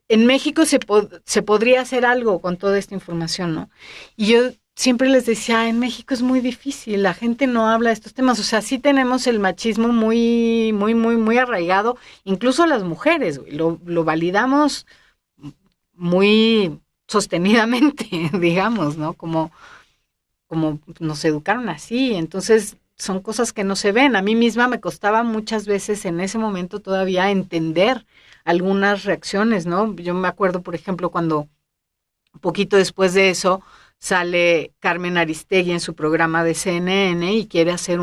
en México se podría hacer algo con toda esta información, ¿no? Y yo siempre les decía, en México es muy difícil, la gente no habla de estos temas, o sea, sí tenemos el machismo muy, muy, muy, muy arraigado, incluso las mujeres, lo validamos muy sostenidamente, digamos, ¿no? Como nos educaron así, entonces son cosas que no se ven. A mí misma me costaba muchas veces en ese momento todavía entender algunas reacciones, ¿no? Yo me acuerdo, por ejemplo, cuando poquito después de eso sale Carmen Aristegui en su programa de CNN y quiere hacer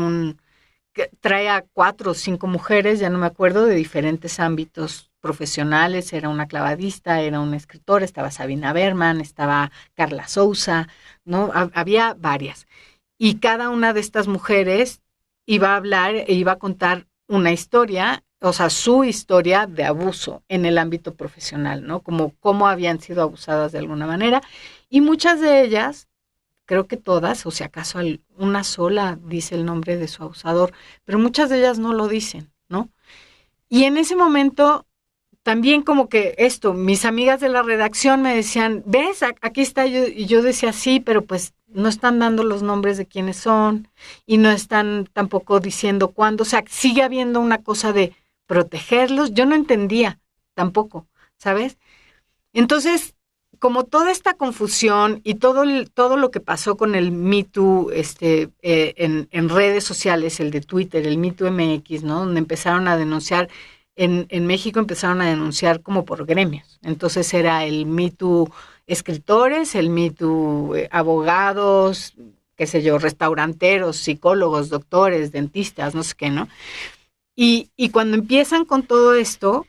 trae a 4 o 5 mujeres, ya no me acuerdo, de diferentes ámbitos profesionales, era una clavadista, era una escritora, estaba Sabina Berman, estaba Carla Souza, ¿no? Había varias. Y cada una de estas mujeres iba a hablar e iba a contar una historia, o sea, su historia de abuso en el ámbito profesional, ¿no? Como cómo habían sido abusadas de alguna manera. Y muchas de ellas, creo que todas, o si acaso una sola dice el nombre de su abusador, pero muchas de ellas no lo dicen, ¿no? Y en ese momento también como que mis amigas de la redacción me decían, ¿ves? Aquí está, y yo decía, sí, pero pues no están dando los nombres de quiénes son y no están tampoco diciendo cuándo, o sea, sigue habiendo una cosa de protegerlos, yo no entendía tampoco, ¿sabes? Entonces, como toda esta confusión y todo lo que pasó con el Me Too en redes sociales, el de Twitter, el Me Too MX, ¿no? Donde empezaron a denunciar, en México empezaron a denunciar como por gremios. Entonces era el Me Too escritores, el Me Too abogados, qué sé yo, restauranteros, psicólogos, doctores, dentistas, no sé qué, ¿no? Y cuando empiezan con todo esto,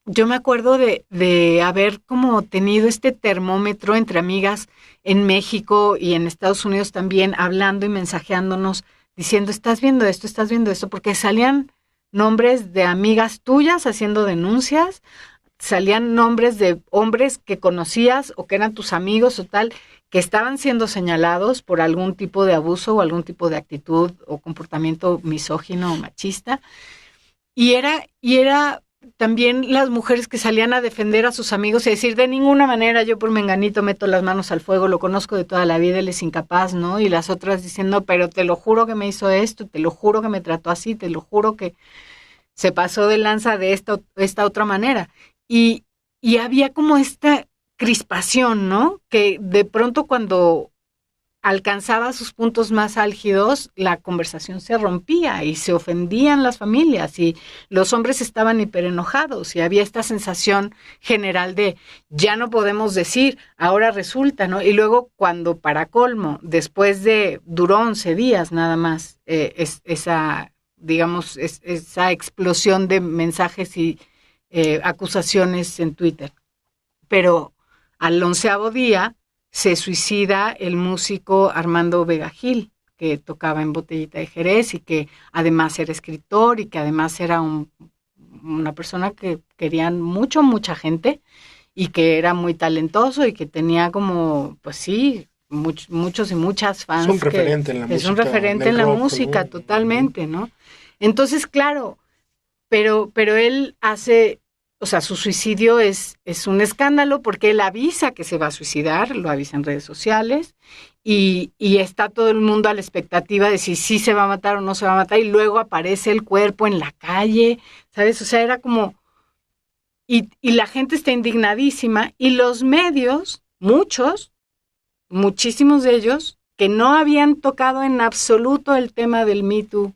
yo me acuerdo de haber como tenido este termómetro entre amigas en México y en Estados Unidos también, hablando y mensajeándonos, diciendo, estás viendo esto, porque salían nombres de amigas tuyas haciendo denuncias, salían nombres de hombres que conocías o que eran tus amigos o tal, que estaban siendo señalados por algún tipo de abuso o algún tipo de actitud o comportamiento misógino o machista. Y era también las mujeres que salían a defender a sus amigos y decir, de ninguna manera yo por menganito meto las manos al fuego, lo conozco de toda la vida, él es incapaz, ¿no? Y las otras diciendo, pero te lo juro que me hizo esto, te lo juro que me trató así, te lo juro que se pasó de lanza de esta otra manera. Y había como esta crispación, ¿no? Que de pronto cuando alcanzaba sus puntos más álgidos, la conversación se rompía y se ofendían las familias y los hombres estaban hiperenojados y había esta sensación general de ya no podemos decir, ahora resulta, ¿no? Y luego cuando para colmo, duró 11 días nada más, esa explosión de mensajes y acusaciones en Twitter. Pero al 11º día se suicida el músico Armando Vega Gil, que tocaba en Botellita de Jerez y que además era escritor y que además era una persona que querían mucha gente y que era muy talentoso y que tenía como, pues sí, muchos y muchas fans. Es un referente en la música. Es un referente en la música, totalmente, ¿no? Entonces, claro, pero él hace, o sea, su suicidio es un escándalo porque él avisa que se va a suicidar, lo avisa en redes sociales, y está todo el mundo a la expectativa de si sí se va a matar o no se va a matar, y luego aparece el cuerpo en la calle, ¿sabes? O sea, era como... Y la gente está indignadísima, y los medios, muchísimos de ellos, que no habían tocado en absoluto el tema del Me Too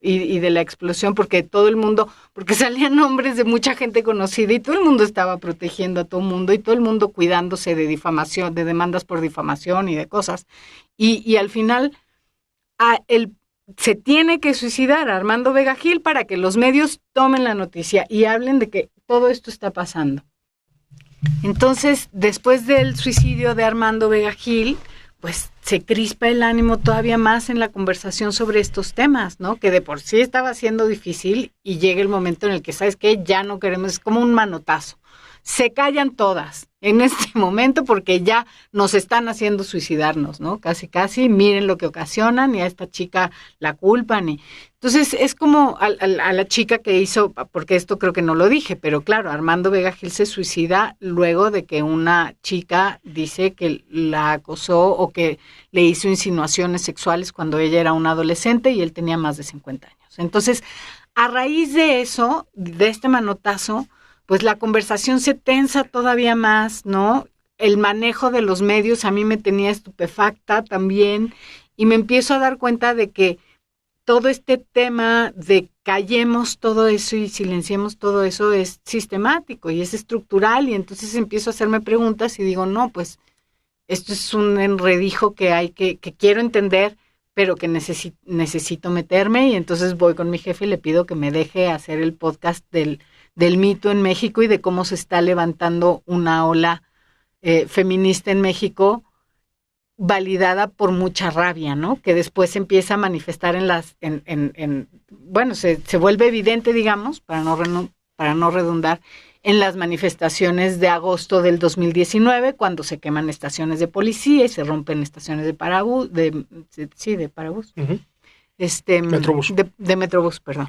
y de la explosión, porque todo el mundo, porque salían nombres de mucha gente conocida y todo el mundo estaba protegiendo a todo el mundo y todo el mundo cuidándose de difamación, de demandas por difamación y de cosas. Y al final se tiene que suicidar Armando Vega Gil para que los medios tomen la noticia y hablen de que todo esto está pasando. Entonces, después del suicidio de Armando Vega Gil, pues se crispa el ánimo todavía más en la conversación sobre estos temas, ¿no? Que de por sí estaba siendo difícil y llega el momento en el que, ¿sabes qué? Ya no queremos, es como un manotazo. Se callan todas en este momento porque ya nos están haciendo suicidarnos, ¿no? Casi, miren lo que ocasionan y a esta chica la culpan. Entonces es como a la chica que hizo, porque esto creo que no lo dije, pero claro, Armando Vega Gil se suicida luego de que una chica dice que la acosó o que le hizo insinuaciones sexuales cuando ella era una adolescente y él tenía más de 50 años. Entonces, a raíz de eso, de este manotazo, pues la conversación se tensa todavía más, ¿no? El manejo de los medios a mí me tenía estupefacta también, y me empiezo a dar cuenta de que todo este tema de callemos todo eso y silenciemos todo eso es sistemático y es estructural, y entonces empiezo a hacerme preguntas y digo, no, pues esto es un enredijo que quiero entender, pero que necesito meterme, y entonces voy con mi jefe y le pido que me deje hacer el podcast del mito en México y de cómo se está levantando una ola feminista en México validada por mucha rabia, ¿no? Que después se empieza a manifestar bueno, se vuelve evidente, digamos, para no redundar, en las manifestaciones de agosto del 2019, cuando se queman estaciones de policía y se rompen estaciones de Parabús, de Parabús, Uh-huh. Metrobús. De Metrobús, perdón.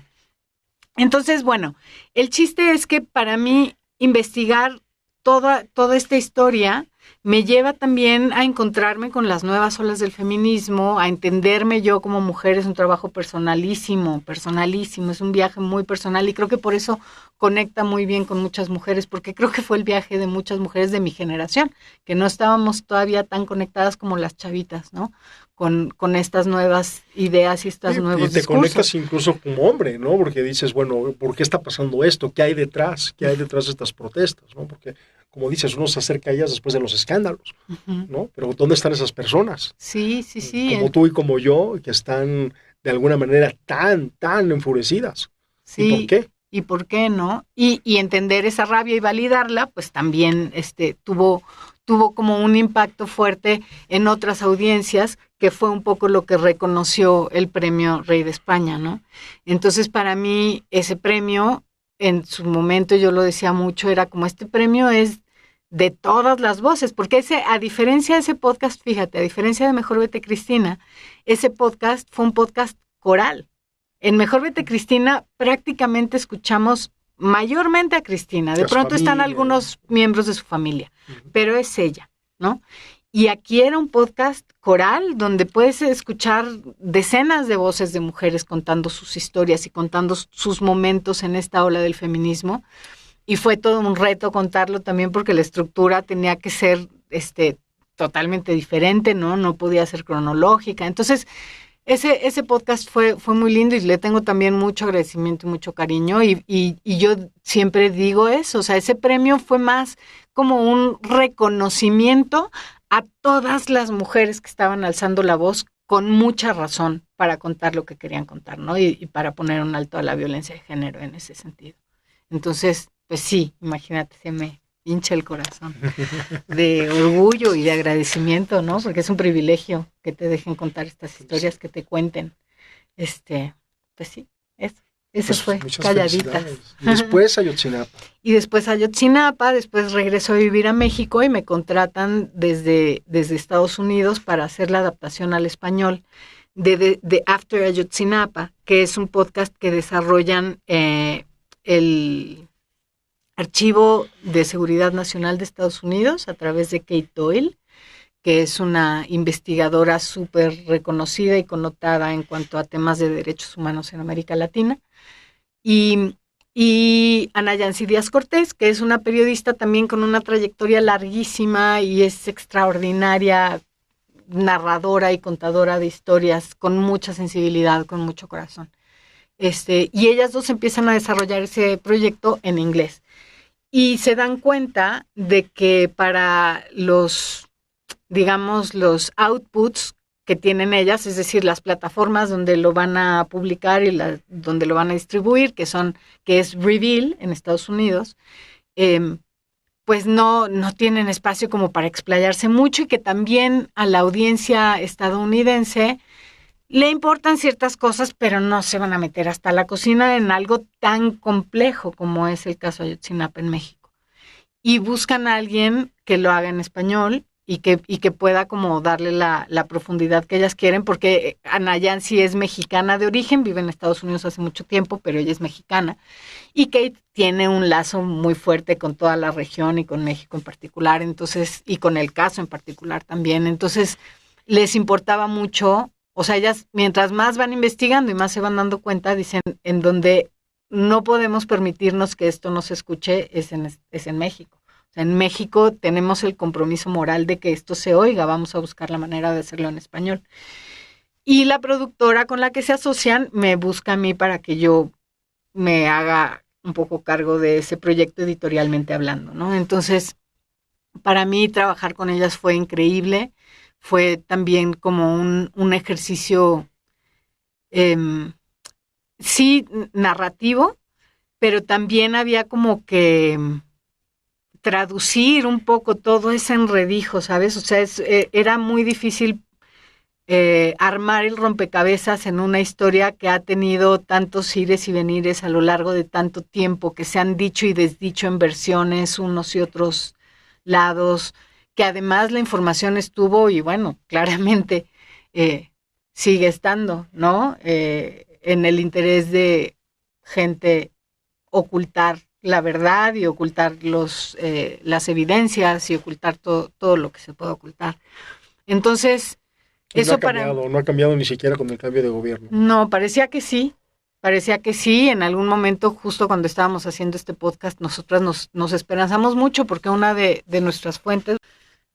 Entonces, bueno, el chiste es que para mí investigar toda esta historia me lleva también a encontrarme con las nuevas olas del feminismo, a entenderme yo como mujer. Es un trabajo personalísimo, es un viaje muy personal, y creo que por eso conecta muy bien con muchas mujeres, porque creo que fue el viaje de muchas mujeres de mi generación, que no estábamos todavía tan conectadas como las chavitas, ¿no? Con estas nuevas ideas y estos nuevos discursos. Y te conectas incluso como hombre, ¿no? Porque dices, bueno, ¿por qué está pasando esto? ¿Qué hay detrás? ¿Qué hay detrás de estas protestas? ¿No? Porque, como dices, uno se acerca a ellas después de los escándalos, uh-huh, ¿no? Pero ¿dónde están esas personas? Sí. Como tú y como yo, que están de alguna manera tan enfurecidas. Sí. ¿Y por qué? ¿Y por qué no? Y entender esa rabia y validarla, pues también tuvo como un impacto fuerte en otras audiencias, que fue un poco lo que reconoció el premio Rey de España, ¿no? Entonces, para mí, ese premio, en su momento yo lo decía mucho, era como, este premio es de todas las voces, porque a diferencia de ese podcast, fíjate, a diferencia de Mejor Vete Cristina, ese podcast fue un podcast coral. En Mejor Vete Cristina prácticamente escuchamos mayormente a Cristina. De pronto están algunos miembros de su familia, uh-huh, pero es ella, ¿no? Y aquí era un podcast coral donde puedes escuchar decenas de voces de mujeres contando sus historias y contando sus momentos en esta ola del feminismo. Y fue todo un reto contarlo también, porque la estructura tenía que ser totalmente diferente, ¿no? No podía ser cronológica. Entonces, ese podcast fue muy lindo y le tengo también mucho agradecimiento y mucho cariño, y yo siempre digo eso, o sea, ese premio fue más como un reconocimiento a todas las mujeres que estaban alzando la voz con mucha razón para contar lo que querían contar, ¿no? Y para poner un alto a la violencia de género en ese sentido. Entonces, pues sí, imagínate, se me hincha el corazón de orgullo y de agradecimiento, ¿no? Porque es un privilegio que te dejen contar estas historias, que te cuenten. Pues sí, eso Pues fue, Calladitas. Y después Ayotzinapa. Y después Ayotzinapa, después regreso a vivir a México y me contratan desde Estados Unidos para hacer la adaptación al español de After Ayotzinapa, que es un podcast que desarrollan el Archivo de Seguridad Nacional de Estados Unidos a través de Kate Doyle, que es una investigadora súper reconocida y connotada en cuanto a temas de derechos humanos en América Latina. Y Ana Yancy Díaz Cortés, que es una periodista también con una trayectoria larguísima y es extraordinaria narradora y contadora de historias con mucha sensibilidad, con mucho corazón. Y ellas dos empiezan a desarrollar ese proyecto en inglés. Y se dan cuenta de que para los, digamos, los outputs que tienen ellas, es decir, las plataformas donde lo van a publicar y donde lo van a distribuir, que es Reveal en Estados Unidos, pues no tienen espacio como para explayarse mucho y que también a la audiencia estadounidense le importan ciertas cosas, pero no se van a meter hasta la cocina en algo tan complejo como es el caso Ayotzinapa en México. Y buscan a alguien que lo haga en español y que pueda como darle la profundidad que ellas quieren, porque Ana Yancy es mexicana de origen, vive en Estados Unidos hace mucho tiempo, pero ella es mexicana. Y Kate tiene un lazo muy fuerte con toda la región y con México en particular, entonces, y con el caso en particular también. Entonces, les importaba mucho, o sea, ellas mientras más van investigando y más se van dando cuenta, dicen, en donde no podemos permitirnos que esto no se escuche es en México. O sea, en México tenemos el compromiso moral de que esto se oiga, vamos a buscar la manera de hacerlo en español. Y la productora con la que se asocian me busca a mí para que yo me haga un poco cargo de ese proyecto editorialmente hablando, ¿no? Entonces, para mí trabajar con ellas fue increíble, fue también como un ejercicio, sí, narrativo, pero también había como que traducir un poco todo ese enredijo, ¿sabes? O sea, era muy difícil armar el rompecabezas en una historia que ha tenido tantos ires y venires a lo largo de tanto tiempo, que se han dicho y desdicho en versiones unos y otros lados, que además la información estuvo y bueno, claramente sigue estando, ¿no? En el interés de gente ocultar la verdad y ocultar las evidencias y ocultar todo lo que se puede ocultar. Entonces, y eso no ha cambiado ni siquiera con el cambio de gobierno. No, parecía que sí. En algún momento, justo cuando estábamos haciendo este podcast, nosotras nos esperanzamos mucho porque una de nuestras fuentes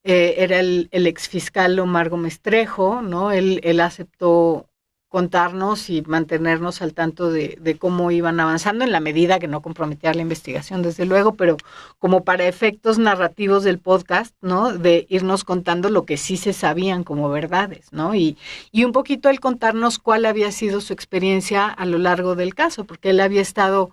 era el exfiscal Omar Gómez Trejo, ¿no? Él aceptó contarnos y mantenernos al tanto de cómo iban avanzando en la medida que no comprometía la investigación, desde luego, pero como para efectos narrativos del podcast, ¿no? De irnos contando lo que sí se sabían como verdades, ¿no? Y un poquito el contarnos cuál había sido su experiencia a lo largo del caso, porque él había estado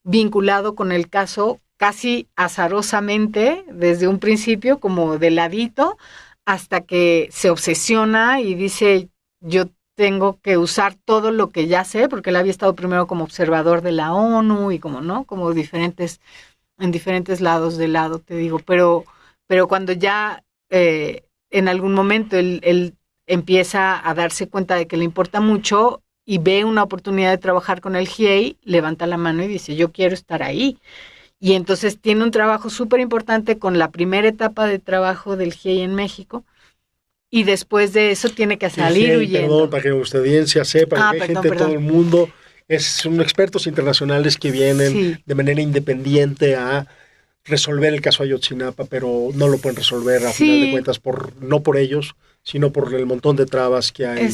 vinculado con el caso casi azarosamente desde un principio, como de ladito, hasta que se obsesiona y dice, yo tengo que usar todo lo que ya sé, porque él había estado primero como observador de la ONU y como, ¿no? Como en diferentes lados del lado, te digo, pero cuando ya en algún momento él empieza a darse cuenta de que le importa mucho y ve una oportunidad de trabajar con el GIEI, levanta la mano y dice, yo quiero estar ahí. Y entonces tiene un trabajo súper importante con la primera etapa de trabajo del GIEI en México, y después de eso tiene que salir huyendo. Perdón, para que nuestra audiencia sepa, que hay gente de todo el mundo, son expertos internacionales que vienen de manera independiente a resolver el caso Ayotzinapa, pero no lo pueden resolver a final de cuentas no por ellos, sino por el montón de trabas que hay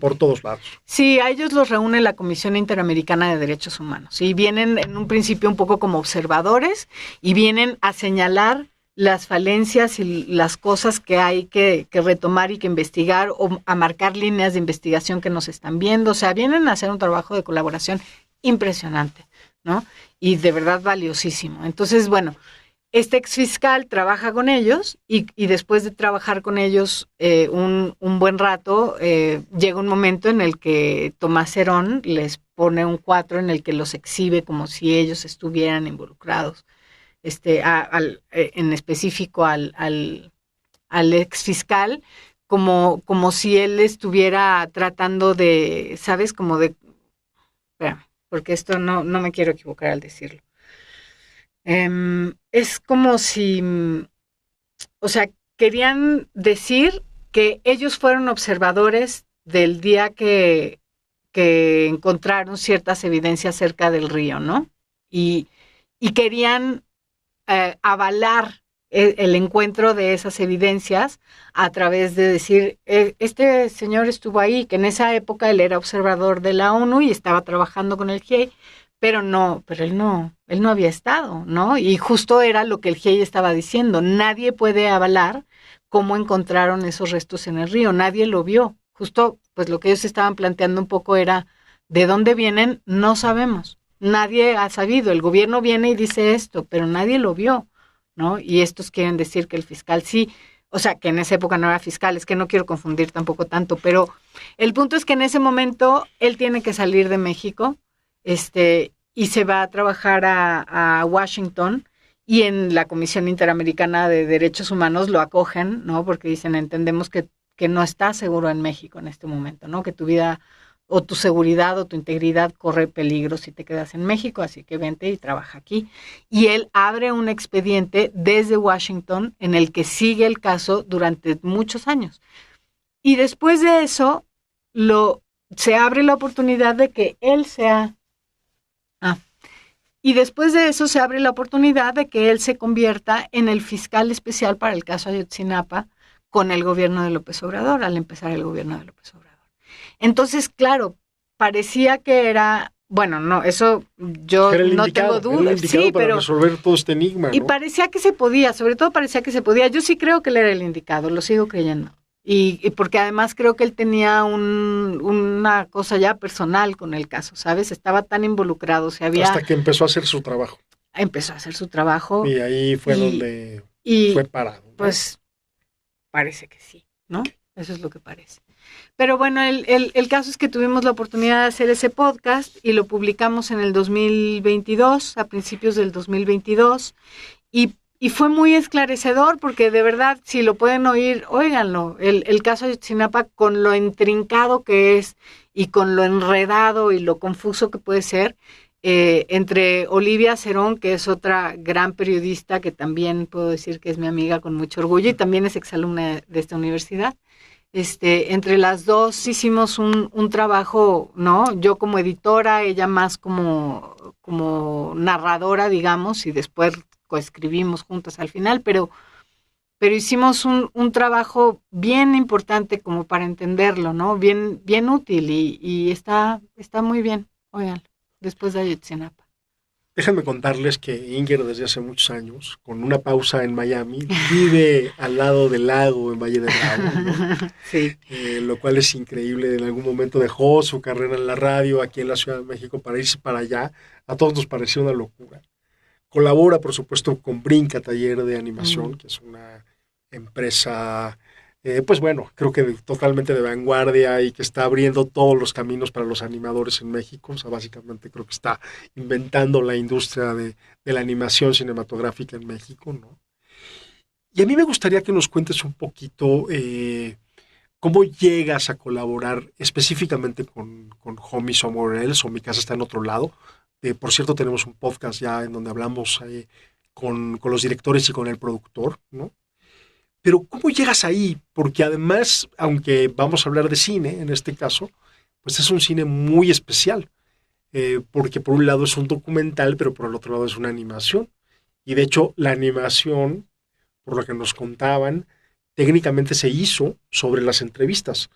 por todos lados. Sí, a ellos los reúne la Comisión Interamericana de Derechos Humanos y vienen en un principio un poco como observadores y vienen a señalar las falencias y las cosas que hay que retomar y que investigar o a marcar líneas de investigación que nos están viendo. O sea, vienen a hacer un trabajo de colaboración impresionante, ¿no? Y de verdad valiosísimo. Entonces, bueno, este exfiscal trabaja con ellos y después de trabajar con ellos un buen rato, llega un momento en el que Tomás Herón les pone un 4 en el que los exhibe como si ellos estuvieran involucrados. En específico al exfiscal como si él estuviera tratando de, ¿sabes? Como de, espérame, porque esto no me quiero equivocar al decirlo. Es como si, o sea, querían decir que ellos fueron observadores del día que encontraron ciertas evidencias cerca del río, ¿no? Y querían avalar el encuentro de esas evidencias a través de decir, este señor estuvo ahí, que en esa época él era observador de la ONU y estaba trabajando con el GIEI, pero él no había estado, ¿no? Y justo era lo que el GIEI estaba diciendo, nadie puede avalar cómo encontraron esos restos en el río, nadie lo vio. Justo, pues lo que ellos estaban planteando un poco era, ¿de dónde vienen? No sabemos. Nadie ha sabido. El gobierno viene y dice esto, pero nadie lo vio, ¿no? Y estos quieren decir que el fiscal sí, o sea, que en esa época no era fiscal, es que no quiero confundir tampoco tanto, pero el punto es que en ese momento él tiene que salir de México, y se va a trabajar a Washington, y en la Comisión Interamericana de Derechos Humanos lo acogen, ¿no? Porque dicen, entendemos que no estás seguro en México en este momento, ¿no? Que tu vida o tu seguridad o tu integridad corre peligro si te quedas en México, así que vente y trabaja aquí. Y él abre un expediente desde Washington en el que sigue el caso durante muchos años. Y después de eso, se abre la oportunidad de que él sea... Y después de eso se abre la oportunidad de que él se convierta en el fiscal especial para el caso Ayotzinapa con el gobierno de López Obrador, al empezar el gobierno de López Obrador. Entonces, claro, parecía que era, bueno, no, eso yo no tengo dudas, sí, para pero resolver todo este enigma, ¿no? Y parecía que se podía, sobre todo parecía que se podía. Yo sí creo que él era el indicado, lo sigo creyendo. Y porque además creo que él tenía una cosa ya personal con el caso, ¿sabes? Estaba tan involucrado, hasta que empezó a hacer su trabajo. Empezó a hacer su trabajo. Y ahí fue donde fue parado, ¿no? Pues parece que sí, ¿no? Eso es lo que parece. Pero bueno, el caso es que tuvimos la oportunidad de hacer ese podcast y lo publicamos en el 2022, a principios del 2022, y fue muy esclarecedor porque de verdad, si lo pueden oír, óiganlo. El caso de Ayotzinapa, con lo intrincado que es y con lo enredado y lo confuso que puede ser, entre Olivia Cerón, que es otra gran periodista que también puedo decir que es mi amiga con mucho orgullo y también es exalumna de esta universidad. Entre las dos hicimos un trabajo, ¿no? Yo como editora, ella más como narradora, digamos, y después coescribimos juntas al final, pero hicimos un trabajo bien importante como para entenderlo, ¿no? Bien útil y está muy bien, oigan, después de Ayotzinapa. Déjenme contarles que Inger desde hace muchos años, con una pausa en Miami, vive al lado del lago en Valle de Bravo, ¿no? Sí. Lo cual es increíble. En algún momento dejó su carrera en la radio aquí en la Ciudad de México para irse para allá. A todos nos pareció una locura. Colabora, por supuesto, con Brinca Taller de Animación, que es una empresa, pues bueno, creo que totalmente de vanguardia y que está abriendo todos los caminos para los animadores en México. O sea, básicamente creo que está inventando la industria de la animación cinematográfica en México, ¿no? Y a mí me gustaría que nos cuentes un poquito cómo llegas a colaborar específicamente con Homie Somewhere Else, o Mi Casa Está en Otro Lado. Por cierto, tenemos un podcast ya en donde hablamos con los directores y con el productor, ¿no? Pero ¿cómo llegas ahí? Porque además, aunque vamos a hablar de cine en este caso, pues es un cine muy especial. Porque por un lado es un documental, pero por el otro lado es una animación. Y de hecho, la animación, por lo que nos contaban, técnicamente se hizo sobre las entrevistas,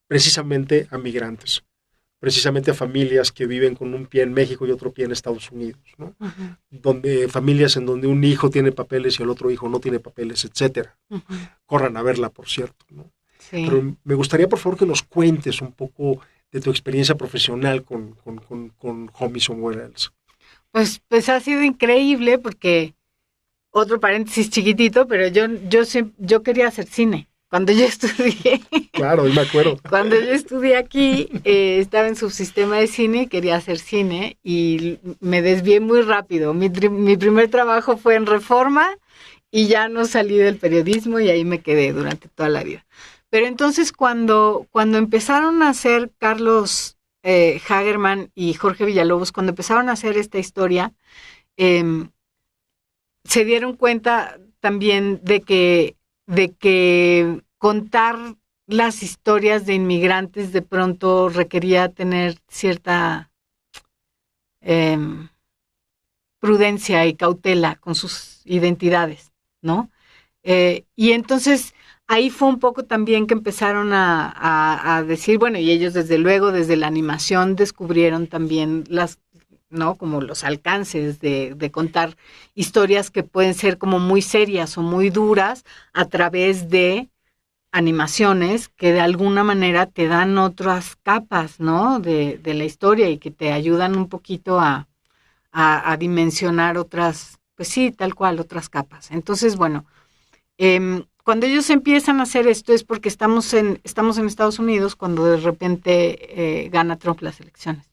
precisamente a migrantes. Precisamente a familias que viven con un pie en México y otro pie en Estados Unidos, ¿no? Familias en donde un hijo tiene papeles y el otro hijo no tiene papeles, etcétera. Corran a verla, por cierto, ¿no? Sí. Pero me gustaría, por favor, que nos cuentes un poco de tu experiencia profesional con Homie Somewhere Else. Pues ha sido increíble porque, otro paréntesis chiquitito, pero yo quería hacer cine. Cuando yo estudié... Claro, me acuerdo. Cuando yo estudié aquí, estaba en subsistema de cine y quería hacer cine y me desvié muy rápido. Mi primer trabajo fue en Reforma y ya no salí del periodismo y ahí me quedé durante toda la vida. Pero entonces cuando empezaron a hacer Carlos Hagerman y Jorge Villalobos, cuando empezaron a hacer esta historia, se dieron cuenta también de que contar las historias de inmigrantes de pronto requería tener cierta prudencia y cautela con sus identidades, ¿no? Y entonces ahí fue un poco también que empezaron a decir, bueno, y ellos desde luego, desde la animación, descubrieron también ¿no? Como los alcances de contar historias que pueden ser como muy serias o muy duras a través de animaciones que de alguna manera te dan otras capas, ¿no? De la historia y que te ayudan un poquito a dimensionar otras, pues sí, tal cual, otras capas. Entonces, bueno, cuando ellos empiezan a hacer esto es porque estamos en Estados Unidos cuando de repente gana Trump las elecciones.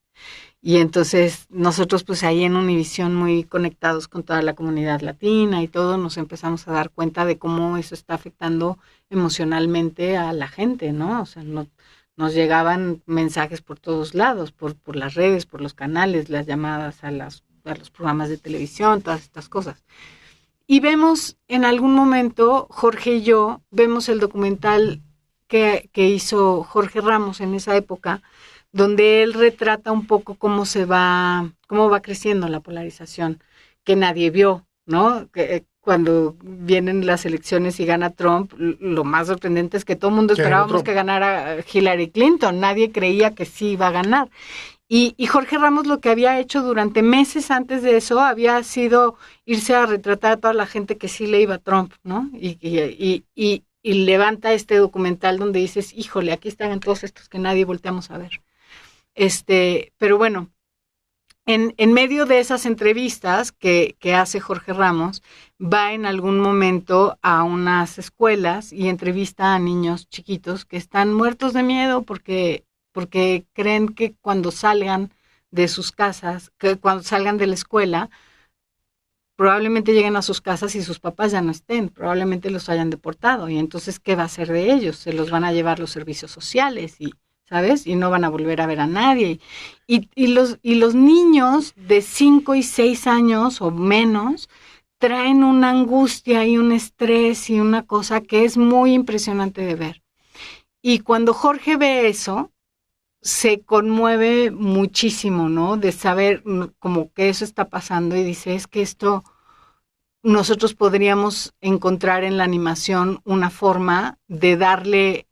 Y entonces nosotros pues ahí en Univisión muy conectados con toda la comunidad latina y todo, nos empezamos a dar cuenta de cómo eso está afectando emocionalmente a la gente, ¿no? O sea, nos llegaban mensajes por todos lados, por las redes, por los canales, las llamadas a los programas de televisión, todas estas cosas. Y vemos en algún momento, Jorge y yo, vemos el documental que hizo Jorge Ramos en esa época, donde él retrata un poco cómo va creciendo la polarización, que nadie vio, ¿no? Que cuando vienen las elecciones y gana Trump, lo más sorprendente es que todo el mundo esperábamos que ganara Hillary Clinton, nadie creía que sí iba a ganar. Y Jorge Ramos lo que había hecho durante meses antes de eso había sido irse a retratar a toda la gente que sí le iba a Trump, ¿no? Y levanta este documental donde dices, híjole, aquí están todos estos que nadie volteamos a ver. Pero bueno, en medio de esas entrevistas que hace Jorge Ramos, va en algún momento a unas escuelas y entrevista a niños chiquitos que están muertos de miedo porque creen que cuando salgan de sus casas, que cuando salgan de la escuela, probablemente lleguen a sus casas y sus papás ya no estén, probablemente los hayan deportado. Y entonces, ¿qué va a hacer de ellos? Se los van a llevar los servicios sociales ¿sabes? Y no van a volver a ver a nadie. Y los niños de 5 y 6 años o menos traen una angustia y un estrés y una cosa que es muy impresionante de ver. Y cuando Jorge ve eso, se conmueve muchísimo, ¿no? De saber como que eso está pasando y dice, es que esto nosotros podríamos encontrar en la animación una forma de darle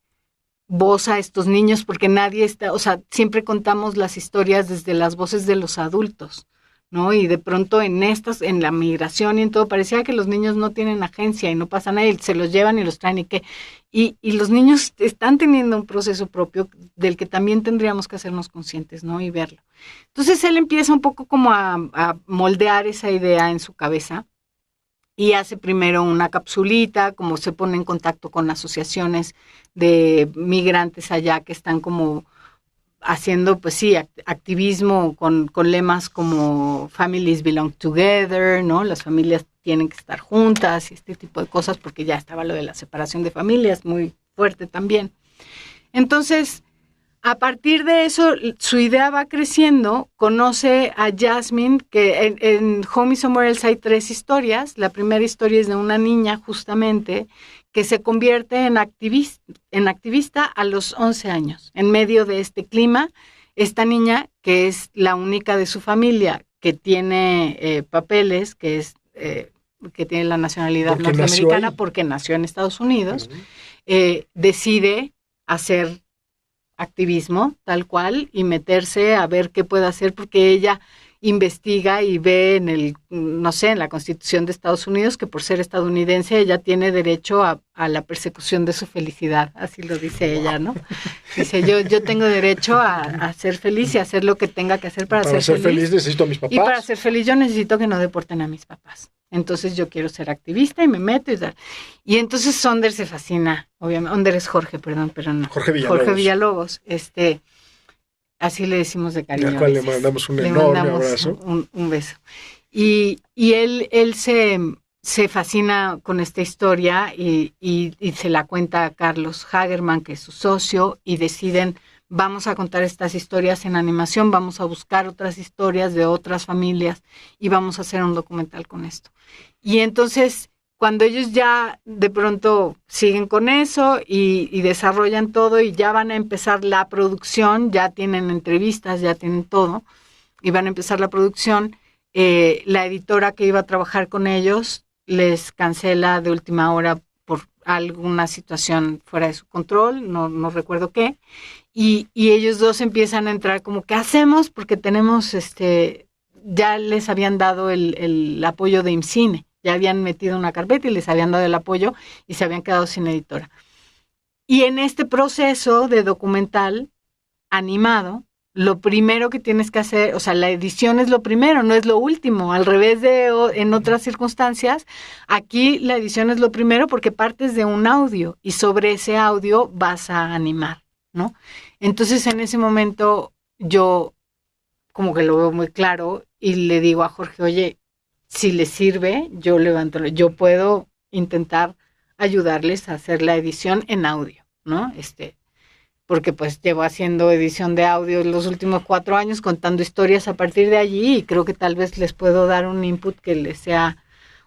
voz a estos niños porque nadie está, o sea, siempre contamos las historias desde las voces de los adultos, ¿no? Y de pronto en la migración y en todo, parecía que los niños no tienen agencia y no pasa nada y se los llevan y los traen y los niños están teniendo un proceso propio del que también tendríamos que hacernos conscientes, ¿no? Y verlo. Entonces él empieza un poco como a moldear esa idea en su cabeza y hace primero una capsulita, como se pone en contacto con asociaciones de migrantes allá que están como haciendo, pues sí, activismo con lemas como Families Belong Together, ¿no? Las familias tienen que estar juntas y este tipo de cosas, porque ya estaba lo de la separación de familias muy fuerte también. Entonces, a partir de eso, su idea va creciendo, conoce a Jasmine, que en Home Somewhere Else hay 3 historias. La primera historia es de una niña, justamente, que se convierte en activista a los 11 años. En medio de este clima, esta niña, que es la única de su familia que tiene papeles, que tiene la nacionalidad norteamericana porque nació en Estados Unidos, decide hacer activismo tal cual y meterse a ver qué puede hacer porque ella investiga y ve en la Constitución de Estados Unidos que por ser estadounidense ella tiene derecho a la persecución de su felicidad, así lo dice ella, ¿no? Dice, yo tengo derecho a ser feliz y a hacer lo que tenga que hacer para ser feliz necesito a mis papás. Y para ser feliz yo necesito que no deporten a mis papás. Entonces yo quiero ser activista y me meto y tal. Y entonces Sonder se fascina, obviamente. Sonder es Jorge, perdón, pero no. Jorge Villalobos. Así le decimos de cariño. Al cual le mandamos un enorme abrazo. Un beso. Y él se se fascina con esta historia y se la cuenta a Carlos Hagerman, que es su socio, y deciden, vamos a contar estas historias en animación, vamos a buscar otras historias de otras familias y vamos a hacer un documental con esto. Y entonces, cuando ellos ya de pronto siguen con eso y desarrollan todo y ya van a empezar la producción, ya tienen entrevistas, ya tienen todo, y van a empezar la producción, la editora que iba a trabajar con ellos les cancela de última hora por alguna situación fuera de su control, no recuerdo qué, y ellos dos empiezan a entrar como, ¿qué hacemos? Porque tenemos, ya les habían dado el apoyo de IMCINE, ya habían metido una carpeta y les habían dado el apoyo y se habían quedado sin editora. Y en este proceso de documental animado, lo primero que tienes que hacer, o sea, la edición es lo primero, no es lo último, al revés de en otras circunstancias, aquí la edición es lo primero porque partes de un audio y sobre ese audio vas a animar, ¿no? Entonces en ese momento yo como que lo veo muy claro y le digo a Jorge, oye, si les sirve, yo puedo intentar ayudarles a hacer la edición en audio, ¿no? Porque pues llevo haciendo edición de audio los últimos 4 años, contando historias a partir de allí, y creo que tal vez les puedo dar un input que les sea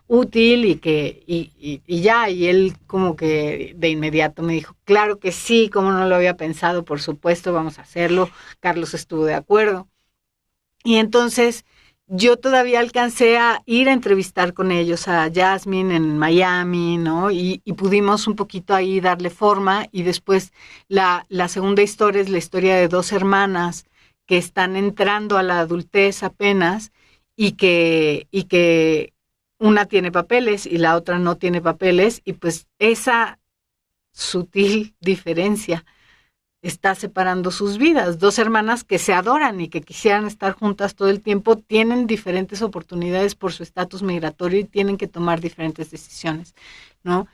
útil y ya, y él como que de inmediato me dijo, claro que sí, como no lo había pensado, por supuesto, vamos a hacerlo. Carlos estuvo de acuerdo. Y entonces yo todavía alcancé a ir a entrevistar con ellos a Jasmine en Miami, ¿no? Y pudimos un poquito ahí darle forma, y después la segunda historia es la historia de 2 hermanas que están entrando a la adultez apenas y que una tiene papeles y la otra no tiene papeles, y pues esa sutil diferencia está separando sus vidas. 2 hermanas que se adoran y que quisieran estar juntas todo el tiempo, tienen diferentes oportunidades por su estatus migratorio y tienen que tomar diferentes decisiones, ¿no?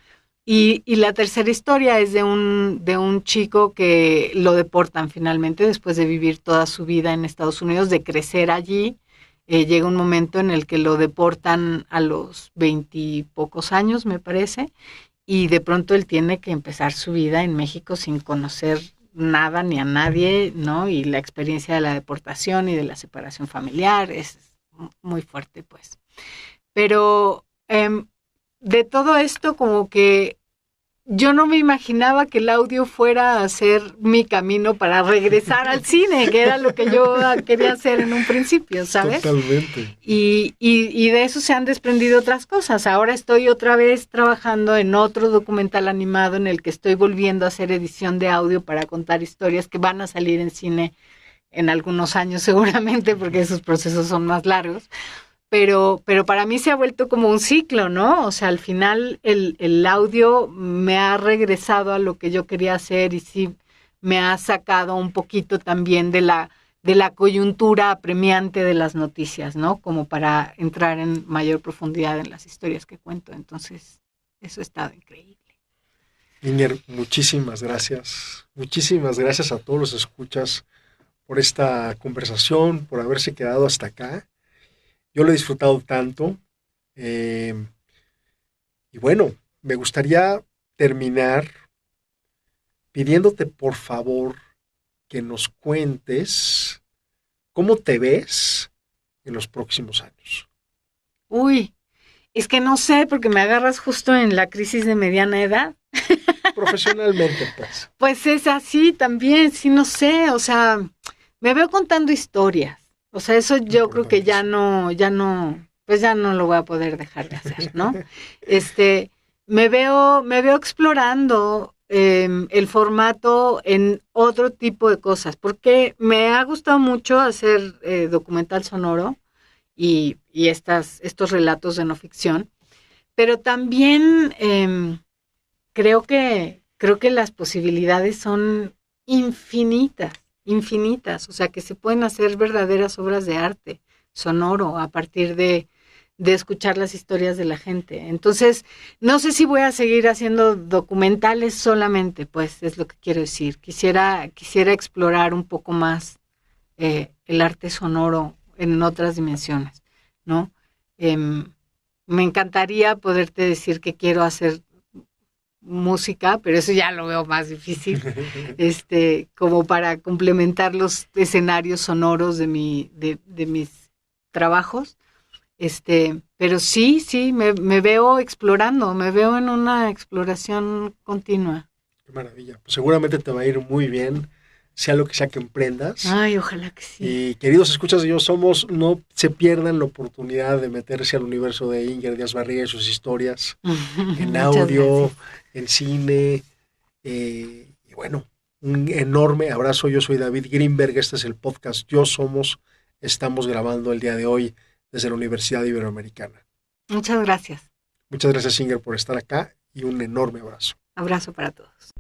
Y la tercera historia es de un chico que lo deportan finalmente después de vivir toda su vida en Estados Unidos, de crecer allí. Llega un momento en el que lo deportan a los 20 y pocos años, me parece, y de pronto él tiene que empezar su vida en México sin conocer nada ni a nadie, ¿no? Y la experiencia de la deportación y de la separación familiar es muy fuerte, pues. Pero de todo esto, como que yo no me imaginaba que el audio fuera a ser mi camino para regresar al cine, que era lo que yo quería hacer en un principio, ¿sabes? Totalmente. Y de eso se han desprendido otras cosas. Ahora estoy otra vez trabajando en otro documental animado en el que estoy volviendo a hacer edición de audio para contar historias que van a salir en cine en algunos años seguramente, porque esos procesos son más largos. Pero para mí se ha vuelto como un ciclo, ¿no? O sea, al final el audio me ha regresado a lo que yo quería hacer, y sí me ha sacado un poquito también de la coyuntura apremiante de las noticias, ¿no? Como para entrar en mayor profundidad en las historias que cuento. Entonces, eso ha estado increíble. Inger, muchísimas gracias. Muchísimas gracias a todos los escuchas por esta conversación, por haberse quedado hasta acá. Yo lo he disfrutado tanto. Y bueno, me gustaría terminar pidiéndote por favor que nos cuentes cómo te ves en los próximos años. Uy, es que no sé, porque me agarras justo en la crisis de mediana edad. Profesionalmente, pues. Pues es así también, sí, no sé, o sea, me veo contando historias. O sea, eso yo creo que ya no, pues ya no lo voy a poder dejar de hacer, ¿no? Me veo explorando el formato en otro tipo de cosas, porque me ha gustado mucho hacer documental sonoro y estos relatos de no ficción, pero también creo que las posibilidades son infinitas, o sea, que se pueden hacer verdaderas obras de arte sonoro a partir de escuchar las historias de la gente. Entonces, no sé si voy a seguir haciendo documentales solamente, pues es lo que quiero decir. Quisiera explorar un poco más el arte sonoro en otras dimensiones, ¿no? Me encantaría poderte decir que quiero hacer música, pero eso ya lo veo más difícil, como para complementar los escenarios sonoros de mis trabajos. Pero sí, me veo explorando, me veo en una exploración continua. Qué maravilla. Pues seguramente te va a ir muy bien, sea lo que sea que emprendas. Ay, ojalá que sí. Y queridos escuchas de Yo Somos, no se pierdan la oportunidad de meterse al universo de Inger Díaz Barriga y sus historias en audio, en cine. Y bueno, un enorme abrazo. Yo soy David Greenberg. Este es el podcast Yo Somos. Estamos grabando el día de hoy desde la Universidad Iberoamericana. Muchas gracias. Muchas gracias, Inger, por estar acá y un enorme abrazo. Abrazo para todos.